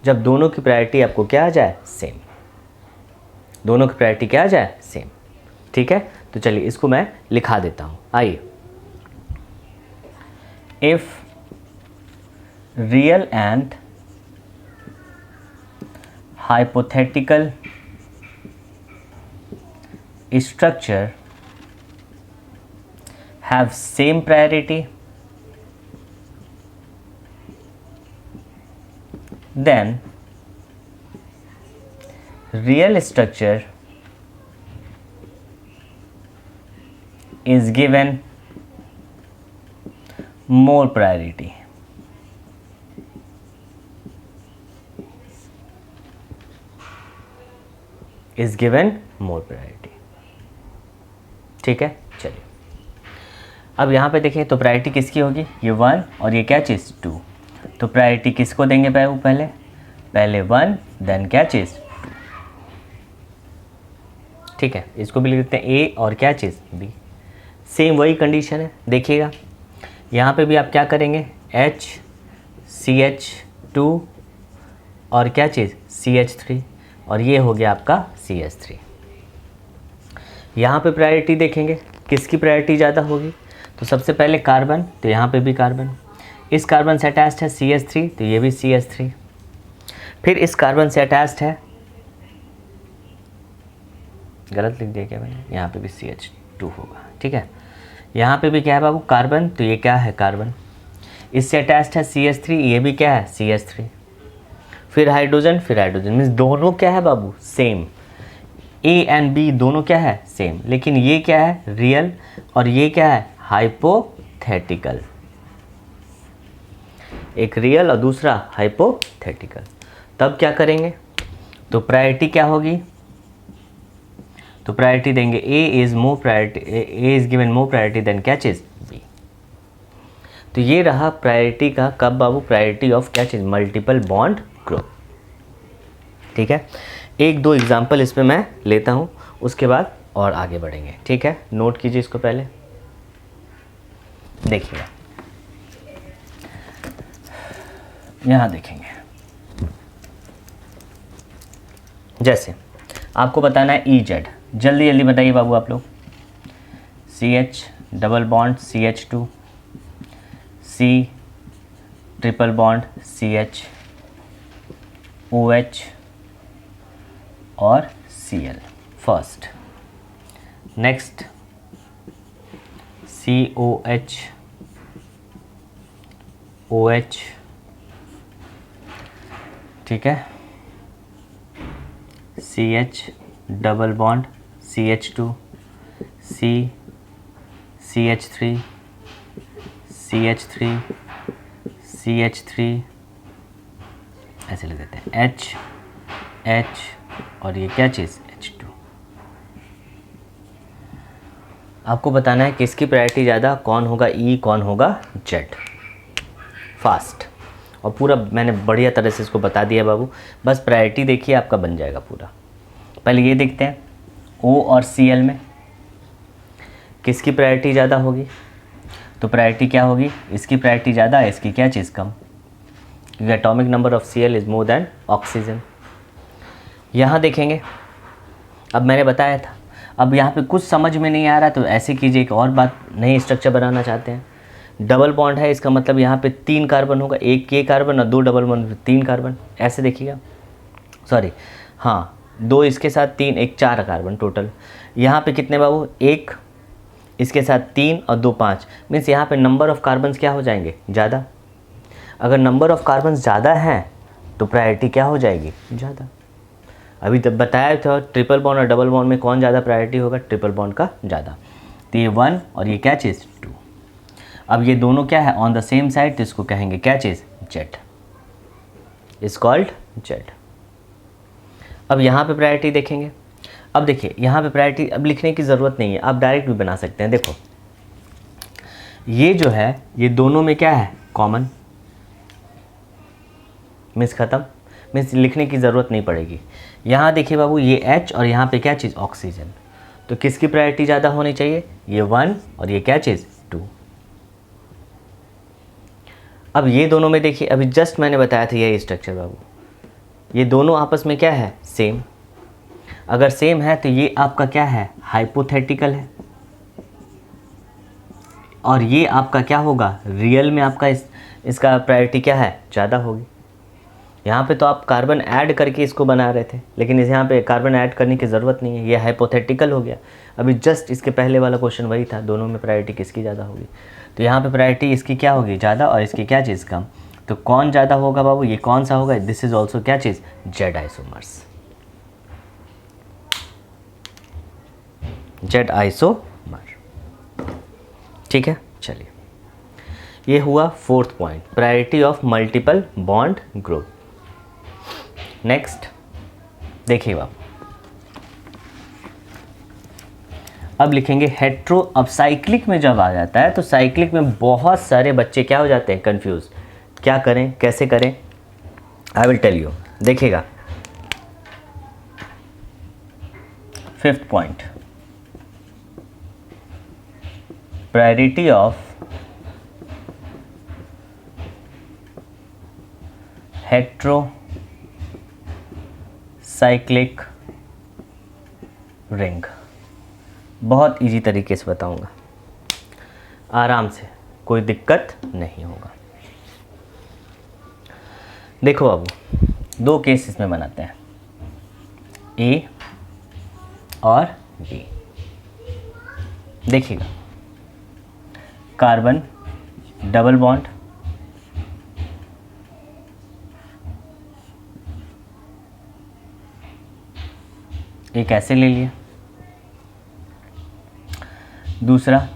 जब दोनों की प्रायोरिटी आपको क्या आ जाए, सेम। दोनों की प्रायोरिटी क्या आ जाए, सेम। ठीक है, तो चलिए इसको मैं लिखा देता हूँ। आइए, if real and hypothetical structure have same priority, then real structure is given more priority. Is given more priority. ठीक है, चलिए अब यहाँ पे देखिए तो प्रायोरिटी किसकी होगी, ये 1 और ये क्या चीज़ 2। तो प्रायोरिटी किसको देंगे पहले 1 देन क्या चीज़। ठीक है, इसको भी लिख देते हैं ए और क्या चीज़ बी। सेम वही कंडीशन है, देखिएगा यहाँ पे भी आप क्या करेंगे, H CH2 और क्या चीज़ CH3, और ये हो गया आपका CH3। यहाँ पे प्रायोरिटी देखेंगे, किसकी प्रायोरिटी ज़्यादा होगी? तो सबसे पहले कार्बन, तो यहाँ पे भी कार्बन, इस कार्बन से अटैच्ड है CH3, तो ये भी CH3, फिर इस कार्बन से अटैच्ड है, गलत लिख दिया क्या मैंने, यहाँ पे भी CH2 होगा, ठीक है। यहाँ पे भी क्या है बाबू? कार्बन, तो ये क्या है? कार्बन। इससे अटैच्ड है CH3, ये भी क्या है? CH3। फिर हाइड्रोजन, मीन्स दोनों क्या है बाबू? सेम। A एंड B दोनों क्या है? सेम। लेकिन ये क्या है? रियल, और ये क्या है? हाइपोथेटिकल। एक रियल और दूसरा हाइपोथेटिकल। तब क्या करेंगे? तो प्रायोरिटी क्या होगी? तो प्रायोरिटी देंगे A is given more priority than क्या चीज़? B। तो ये रहा प्रायोरिटी का, कब बाबू? प्रायोरिटी ऑफ क्या चीज़? Multiple bond group. ठीक है, एक दो एग्जाम्पल इसमें मैं लेता हूँ, उसके बाद और आगे बढ़ेंगे। ठीक है, नोट कीजिए इसको, पहले देखिएगा, यहाँ देखेंगे। जैसे आपको बताना है EZ, जल्दी जल्दी बताइए बाबू आप लोग। CH double bond CH2, C triple bond CH, OH और Cl first. Next COH, OH, ठीक है, CH double bond CH2, C CH3, CH3, CH3, ऐसे लिख देते हैं, H और ये क्या चीज़? H2। आपको बताना है किसकी प्रायोरिटी ज़्यादा, कौन होगा E, कौन होगा Z। फास्ट, और पूरा मैंने बढ़िया तरह से इसको बता दिया बाबू, बस प्रायोरिटी देखिए आपका बन जाएगा पूरा। पहले ये देखते हैं O और Cl में किसकी प्रायोरिटी ज़्यादा होगी। तो प्रायोरिटी क्या होगी? इसकी प्रायोरिटी ज़्यादा है, इसकी क्या चीज़ कम, क्योंकि atomic number of Cl is more than oxygen. यहाँ देखेंगे, अब मैंने बताया था, अब यहाँ पे कुछ समझ में नहीं आ रहा तो ऐसे कीजिए, एक और बात, नई स्ट्रक्चर बनाना चाहते हैं। डबल बॉन्ड है, इसका मतलब यहाँ पे 3 कार्बन होगा, एक ये कार्बन और 2 डबल बॉन्ड 3 कार्बन, ऐसे देखिएगा, सॉरी हाँ, 2 इसके साथ 3, एक 4 कार्बन टोटल। यहाँ पे कितने बाबू? 1 इसके साथ 3 और 2 5, मीन्स यहाँ पे नंबर ऑफ कार्बन्स क्या हो जाएंगे? ज़्यादा। अगर नंबर ऑफ कार्बन्स ज़्यादा हैं तो प्रायोरिटी क्या हो जाएगी? ज़्यादा। अभी तब बताया था ट्रिपल बॉन्ड और डबल बॉन्ड में कौन ज़्यादा प्रायोरिटी होगा? ट्रिपल बॉन्ड का ज़्यादा। तो ये 1 और ये क्या चीज़? 2। अब ये दोनों क्या है? ऑन द सेम साइड, तो इसको कहेंगे क्या चीज़? Z is called Z। अब यहाँ पे प्रायोरिटी देखेंगे। अब देखिए यहाँ पे प्रायोरिटी अब लिखने की ज़रूरत नहीं है, आप डायरेक्ट भी बना सकते हैं। देखो ये जो है, ये दोनों में क्या है? कॉमन, मीन्स ख़त्म, मीन्स लिखने की ज़रूरत नहीं पड़ेगी। यहाँ देखिए बाबू, ये H और यहाँ पे क्या चीज़? ऑक्सीजन। तो किसकी प्रायोरिटी ज़्यादा होनी चाहिए? ये 1 और ये क्या चीज़? 2। अब ये दोनों में देखिए, अभी जस्ट मैंने बताया था यही स्ट्रक्चर बाबू, ये दोनों आपस में क्या है? सेम। अगर सेम है तो ये आपका क्या है? हाइपोथेटिकल है, और ये आपका क्या होगा? रियल में आपका इसका प्रायोरिटी क्या है? ज़्यादा होगी। यहाँ पे तो आप कार्बन ऐड करके इसको बना रहे थे, लेकिन इस यहाँ पे कार्बन ऐड करने की ज़रूरत नहीं है, ये हाइपोथेटिकल हो गया। अभी जस्ट इसके पहले वाला क्वेश्चन वही था, दोनों में प्रायोरिटी किसकी ज़्यादा होगी। तो यहाँ पे प्रायोरिटी इसकी क्या होगी? ज़्यादा, और इसकी क्या चीज़? कम। तो कौन ज़्यादा होगा बाबू? ये कौन सा होगा? दिस इज़ ऑल्सो क्या चीज़? Z isomers. Z आइसोमर, ठीक है। चलिए, ये हुआ 4th point, priority of multiple bond group. Next देखिए बाबू, अब लिखेंगे हेट्रो। अब साइक्लिक में जब आ जाता है तो साइक्लिक में बहुत सारे बच्चे क्या हो जाते हैं? कंफ्यूज, क्या करें, कैसे करें? I will tell you. देखिएगा 5th point, priority of heterocyclic ring. बहुत इजी तरीके से बताऊंगा, आराम से, कोई दिक्कत नहीं होगा। देखो अब दो केस इसमें बनाते हैं, ए और बी। देखिएगा, कार्बन डबल बॉन्ड, एक ऐसे ले लिया, दूसरा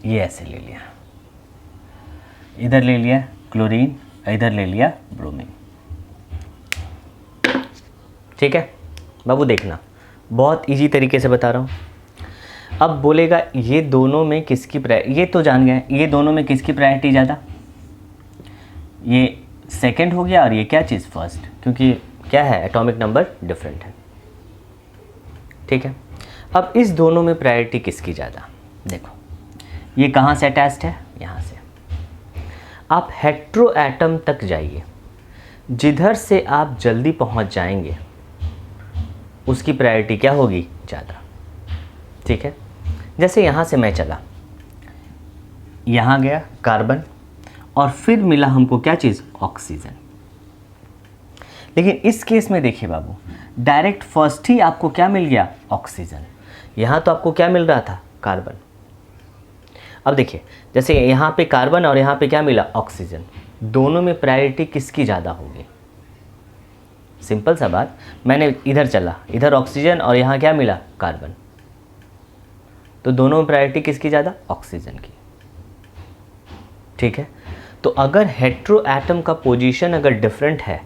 ये ऐसे ले लिया, इधर ले लिया क्लोरीन, इधर ले लिया ब्रोमीन। ठीक है बाबू, देखना बहुत इजी तरीके से बता रहा हूँ। अब बोलेगा ये दोनों में किसकी ये तो जान गए, ये दोनों में किसकी प्रायोरिटी ज़्यादा, ये सेकंड हो गया और ये क्या चीज़ फर्स्ट, क्योंकि क्या है एटॉमिक नंबर डिफरेंट है। ठीक है, अब इस दोनों में प्रायोरिटी किसकी ज़्यादा, देखो ये कहाँ से अटैच्ड है, यहाँ से। आप हेट्रो एटम तक जाइए, जिधर से आप जल्दी पहुँच जाएंगे उसकी प्रायोरिटी क्या होगी, ज़्यादा। ठीक है, जैसे यहाँ से मैं चला, यहाँ गया कार्बन और फिर मिला हमको क्या चीज़, ऑक्सीजन। लेकिन इस केस में देखिए बाबू, डायरेक्ट फर्स्ट ही आपको क्या मिल गया, ऑक्सीजन। यहाँ तो आपको क्या मिल रहा था, कार्बन। अब देखिए, जैसे यहाँ पे कार्बन और यहाँ पे क्या मिला, ऑक्सीजन, दोनों में प्रायोरिटी किसकी ज़्यादा होगी। सिंपल सा बात, मैंने इधर चला, इधर ऑक्सीजन और यहाँ क्या मिला, कार्बन, तो दोनों में प्रायोरिटी किसकी ज़्यादा, ऑक्सीजन की। ठीक है, तो अगर हेट्रो एटम का पोजीशन अगर डिफरेंट है,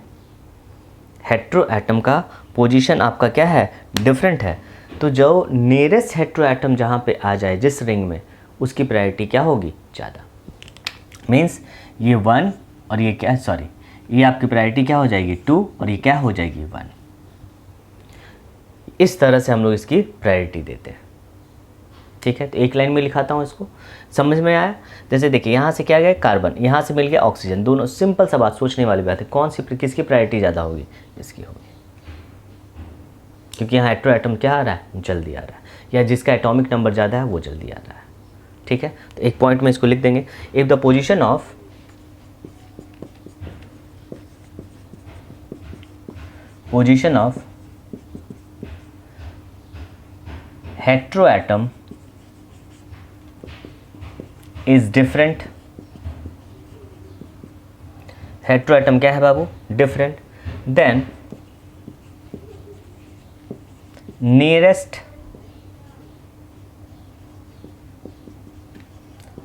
हेट्रो एटम का पोजीशन आपका क्या है, डिफरेंट है, तो जो नियरेस्ट हेट्रो एटम जहाँ पे आ जाए जिस रिंग में, उसकी प्रायोरिटी क्या होगी, ज़्यादा। मीन्स ये 1 और ये क्या, सॉरी, ये आपकी प्रायोरिटी क्या हो जाएगी, 2 और ये क्या हो जाएगी, 1। इस तरह से हम लोग इसकी प्रायोरिटी देते हैं। ठीक है, तो एक लाइन में लिखाता हूँ इसको, समझ में आया। जैसे देखिए, यहाँ से क्या गया, कार्बन, यहाँ से मिल गया ऑक्सीजन, दोनों सिंपल सा बात, सोचने वाली बात है, कौन सी किसकी प्रायोरिटी ज़्यादा होगी, इसकी होगी, क्योंकि यहाँ हेट्रो एटम क्या आ रहा है, जल्दी आ रहा है, या जिसका एटॉमिक नंबर ज़्यादा है वो जल्दी आ रहा है। ठीक है, तो एक पॉइंट में इसको लिख देंगे, if the position of hetero atom is different, hetero atom क्या है बाबू, different, then nearest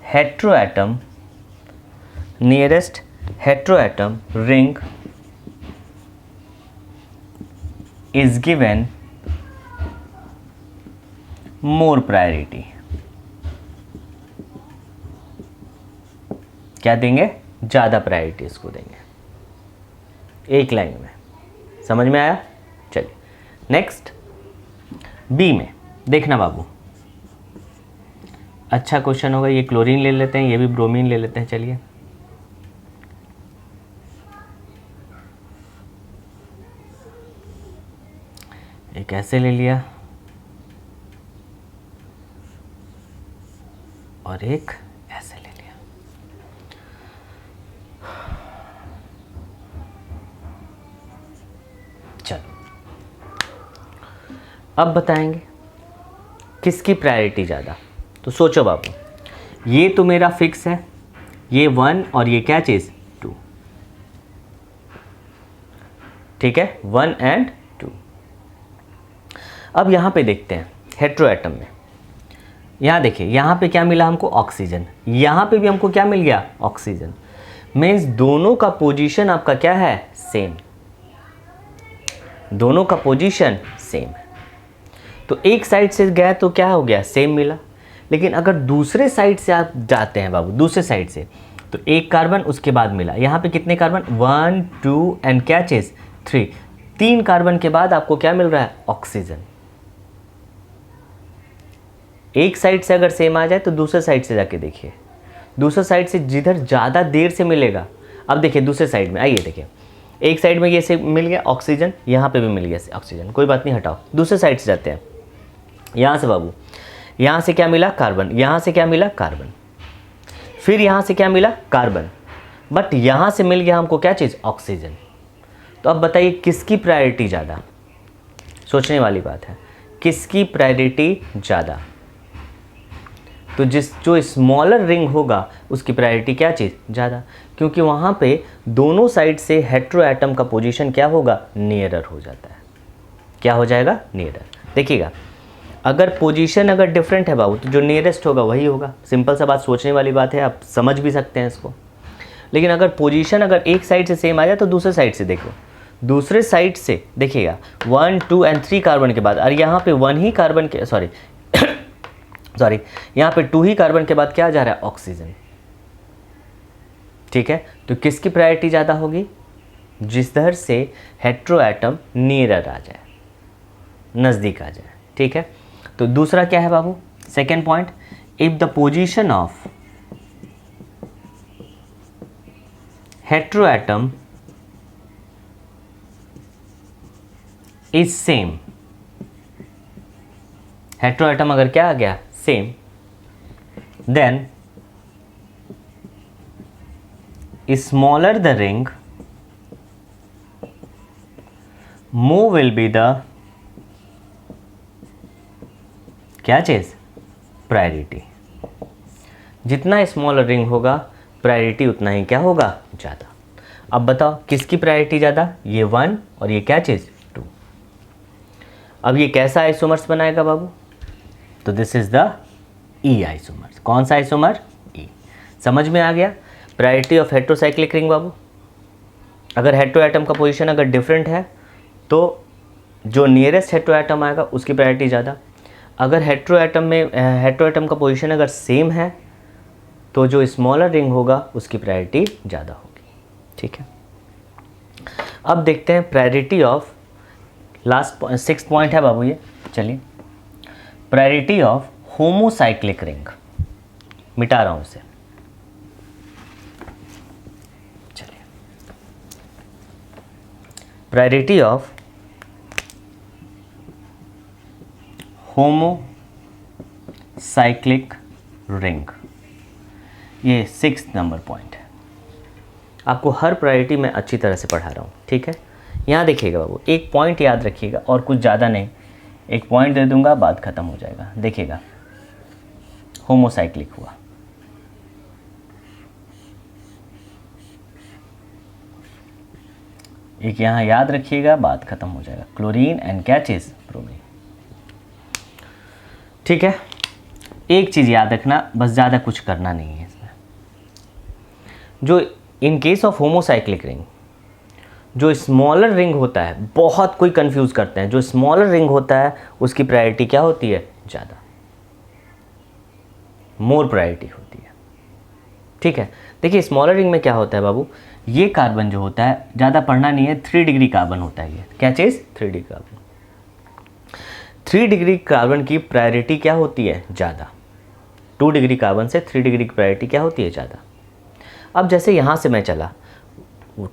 hetero atom ring is given more priority। क्या देंगे, ज़्यादा प्रायोरिटी इसको देंगे। एक लाइन में समझ में आया। चलिए नेक्स्ट बी में देखना बाबू, अच्छा क्वेश्चन होगा। ये क्लोरीन ले लेते हैं, ये भी ब्रोमीन ले लेते हैं। चलिए एक ऐसे ले लिया और एक ऐसे ले लिया। चलो अब बताएंगे किसकी प्रायोरिटी ज़्यादा। तो सोचो बाबू, ये तो मेरा फिक्स है, ये 1 और ये क्या चीज़ 2, ठीक है, 1 और 2। अब यहाँ पे देखते हैं हेट्रो एटम में, यहाँ देखिए, यहाँ पे क्या मिला हमको, ऑक्सीजन, यहाँ पे भी हमको क्या मिल गया, ऑक्सीजन। मीन्स दोनों का पोजीशन आपका क्या है, सेम, दोनों का पोजीशन सेम है। तो एक साइड से गया तो क्या हो गया, सेम मिला। लेकिन अगर दूसरे साइड से आप जाते हैं बाबू, दूसरे साइड से, तो एक कार्बन उसके बाद मिला। यहाँ पे कितने कार्बन, 1 2 एंड क्या चीज़ 3, 3 कार्बन के बाद आपको क्या मिल रहा है, ऑक्सीजन। एक साइड से अगर सेम आ जाए तो दूसरे साइड से जाके देखिए, दूसरे साइड से जिधर ज़्यादा देर से मिलेगा, अब देखिए दूसरे साइड में आइए, देखिए एक साइड में ये से मिल गया ऑक्सीजन, यहाँ पे भी मिल गया ऑक्सीजन, कोई बात नहीं, हटाओ। दूसरे साइड से जाते हैं, यहाँ से बाबू, यहाँ से क्या मिला कार्बन, यहाँ से क्या मिला कार्बन, फिर यहाँ से क्या मिला कार्बन, बट यहाँ से मिल गया हमको क्या चीज़, ऑक्सीजन। तो अब बताइए किसकी प्रायोरिटी ज़्यादा, सोचने वाली बात है, किसकी प्रायोरिटी ज़्यादा। तो जो स्मॉलर रिंग होगा उसकी प्रायोरिटी क्या चीज़ ज़्यादा, क्योंकि वहाँ पे दोनों साइड से हेट्रो एटम का पोजीशन क्या होगा, नियरर हो जाता है। क्या हो जाएगा, नियरर। देखिएगा अगर पोजीशन अगर डिफरेंट है बाबू तो जो नियरेस्ट होगा वही होगा, सिंपल सा बात, सोचने वाली बात है, आप समझ भी सकते हैं इसको। लेकिन अगर पोजीशन अगर एक साइड से सेम आ जाए तो दूसरे साइड से देखो, दूसरे साइड से देखिएगा 1 2 और 3 कार्बन के बाद, और यहाँ पे 1 ही कार्बन के सॉरी यहाँ पे 2 ही कार्बन के बाद क्या जा रहा है, ऑक्सीजन। ठीक है, तो किसकी प्रायोरिटी ज़्यादा होगी, जिस दर से हेट्रो एटम नियरर आ जाए, नज़दीक आ जाए। ठीक है, तो दूसरा क्या है बाबू, second point, if the position of hetero atom is same, hetero atom अगर क्या आ गया, same, then smaller the ring, more will be the क्या चीज़, प्रायोरिटी। जितना स्मॉलर रिंग होगा प्रायोरिटी उतना ही क्या होगा, ज़्यादा। अब बताओ किसकी प्रायोरिटी ज़्यादा, ये 1 और ये क्या चीज़, 2। अब ये कैसा आइसोमर्स बनाएगा बाबू, तो this is the E isomers. कौन सा आइसोमर, ई। समझ में आ गया प्रायोरिटी ऑफ हेट्रोसाइक्लिक रिंग बाबू। अगर हेट्रो एटम का पोजीशन अगर डिफरेंट है तो जो नियरेस्ट हेट्रो एटम आएगा उसकी प्रायोरिटी ज़्यादा। अगर हेट्रो एटम का पोजीशन अगर सेम है तो जो स्मॉलर रिंग होगा उसकी प्रायोरिटी ज़्यादा होगी। ठीक है, अब देखते हैं प्रायोरिटी ऑफ लास्ट 6 पॉइंट है बाबू ये, चलिए प्रायोरिटी ऑफ होमोसाइक्लिक रिंग, मिटा रहा हूँ उसे। चलिए प्रायोरिटी ऑफ होमोसाइक्लिक रिंग, ये 6 नंबर पॉइंट है। आपको हर प्रायोरिटी मैं अच्छी तरह से पढ़ा रहा हूँ। ठीक है, यहाँ देखिएगा बाबू, एक पॉइंट याद रखिएगा और कुछ ज़्यादा नहीं, एक पॉइंट दे दूंगा, बात ख़त्म हो जाएगा। देखिएगा होमोसाइक्लिक हुआ, एक यहाँ याद रखिएगा, बात ख़त्म हो जाएगा, क्लोरीन एंड क्या चीज़, ब्रोमीन। ठीक है, एक चीज़ याद रखना, बस ज़्यादा कुछ करना नहीं है इसमें। जो in case of homocyclic ring, जो स्मॉलर रिंग होता है, बहुत कोई कंफ्यूज करते हैं, जो स्मॉलर रिंग होता है उसकी प्रायोरिटी क्या होती है, ज़्यादा, मोर प्रायोरिटी होती है। ठीक है, देखिए स्मॉलर रिंग में क्या होता है बाबू, ये कार्बन जो होता है, ज़्यादा पढ़ना नहीं है, 3 डिग्री कार्बन होता है। ये क्या चीज़, 3 डिग्री कार्बन। 3 डिग्री कार्बन की प्रायोरिटी क्या होती है, ज़्यादा। 2 डिग्री कार्बन से 3 डिग्री की प्रायोरिटी क्या होती है, ज़्यादा। अब जैसे यहाँ से मैं चला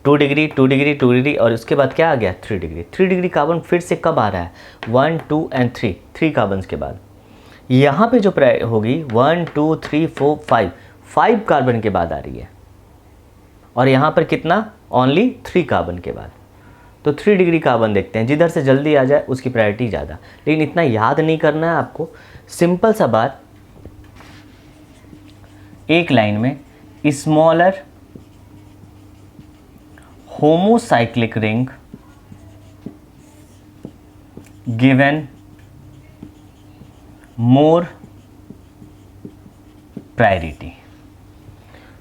2 डिग्री 2 डिग्री 2 डिग्री और उसके बाद क्या आ गया, 3 डिग्री। 3 डिग्री कार्बन फिर से कब आ रहा है, 1 2 और 3 कार्बन के बाद। यहाँ पे जो प्राय होगी 1 2 3 4 5 कार्बन के बाद आ रही है, और यहाँ पर कितना, ओनली 3 कार्बन के बाद। तो 3 डिग्री कार्बन देखते हैं, जिधर से जल्दी आ जाए उसकी प्रायोरिटी ज़्यादा। लेकिन इतना याद नहीं करना है आपको, सिंपल सा बात, एक लाइन में smaller homocyclic ring given more priority.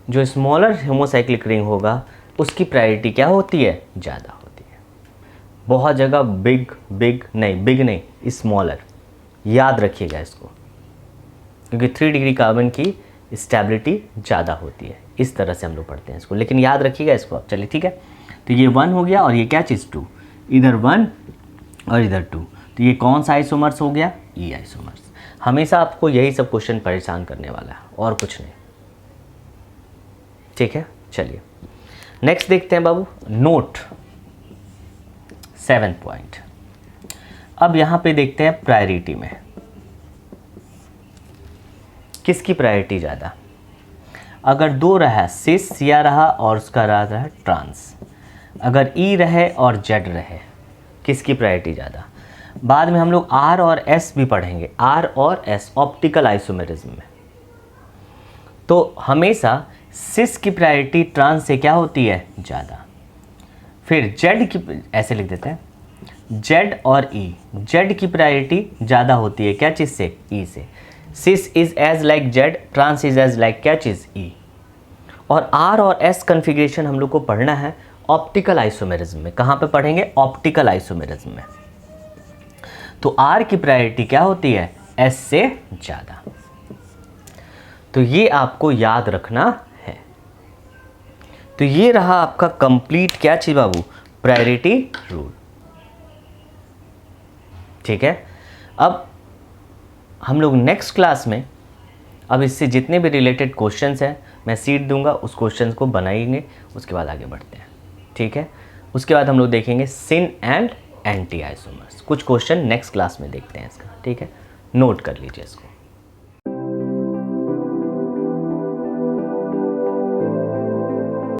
जो स्मॉलर होमोसाइक्लिक रिंग होगा उसकी प्रायोरिटी क्या होती है, ज़्यादा होती है। बहुत जगह बिग नहीं, स्मॉलर, याद रखिएगा इसको, क्योंकि 3 डिग्री कार्बन की स्टेबिलिटी ज़्यादा होती है। इस तरह से हम लोग पढ़ते हैं इसको, लेकिन याद रखिएगा इसको आप। चलिए ठीक है, तो ये 1 हो गया और ये क्या चीज़ 2, इधर 1 और इधर 2, तो ये कौन सा आइसोमर्स हो गया, ई आइसोमर्स। हमेशा आपको यही सब क्वेश्चन परेशान करने वाला है और कुछ नहीं। ठीक है, चलिए नेक्स्ट देखते हैं बाबू, नोट 7 पॉइंट। अब यहाँ पे देखते हैं प्रायोरिटी में किसकी प्रायोरिटी ज़्यादा। अगर 2 रहा सिस या रहा और उसका रहा ट्रांस, अगर ई रहे और जेड रहे, किसकी प्रायोरिटी ज़्यादा। बाद में हम लोग आर और एस भी पढ़ेंगे, आर और एस ऑप्टिकल आइसोमेरिज्म में। तो हमेशा सिस की प्रायोरिटी ट्रांस से क्या होती है, ज़्यादा। फिर जेड की, ऐसे लिख देते हैं, जेड और ई, जेड की प्रायोरिटी ज़्यादा होती है क्या चीज़ से, ई से। Cis is as like Z, trans is as like क्या चीज़, ई। और आर और एस कन्फिग्रेशन हम लोग को पढ़ना है ऑप्टिकल आइसोमेरिज्म में। कहाँ पे पढ़ेंगे, ऑप्टिकल आइसोमेरिज्म में। तो आर की प्रायोरिटी क्या होती है, एस से ज़्यादा। तो ये आपको याद रखना है। तो ये रहा आपका कंप्लीट क्या चीज बाबू, प्रायोरिटी रूल। ठीक है, अब हम लोग नेक्स्ट क्लास में, अब इससे जितने भी रिलेटेड क्वेश्चंस हैं मैं सीट दूंगा, उस क्वेश्चंस को बनाएंगे, उसके बाद आगे बढ़ते हैं। ठीक है, उसके बाद हम लोग देखेंगे सिन एंड एंटी आइसोमर्स। कुछ क्वेश्चन नेक्स्ट क्लास में देखते हैं इसका। ठीक है, नोट कर लीजिए इसको।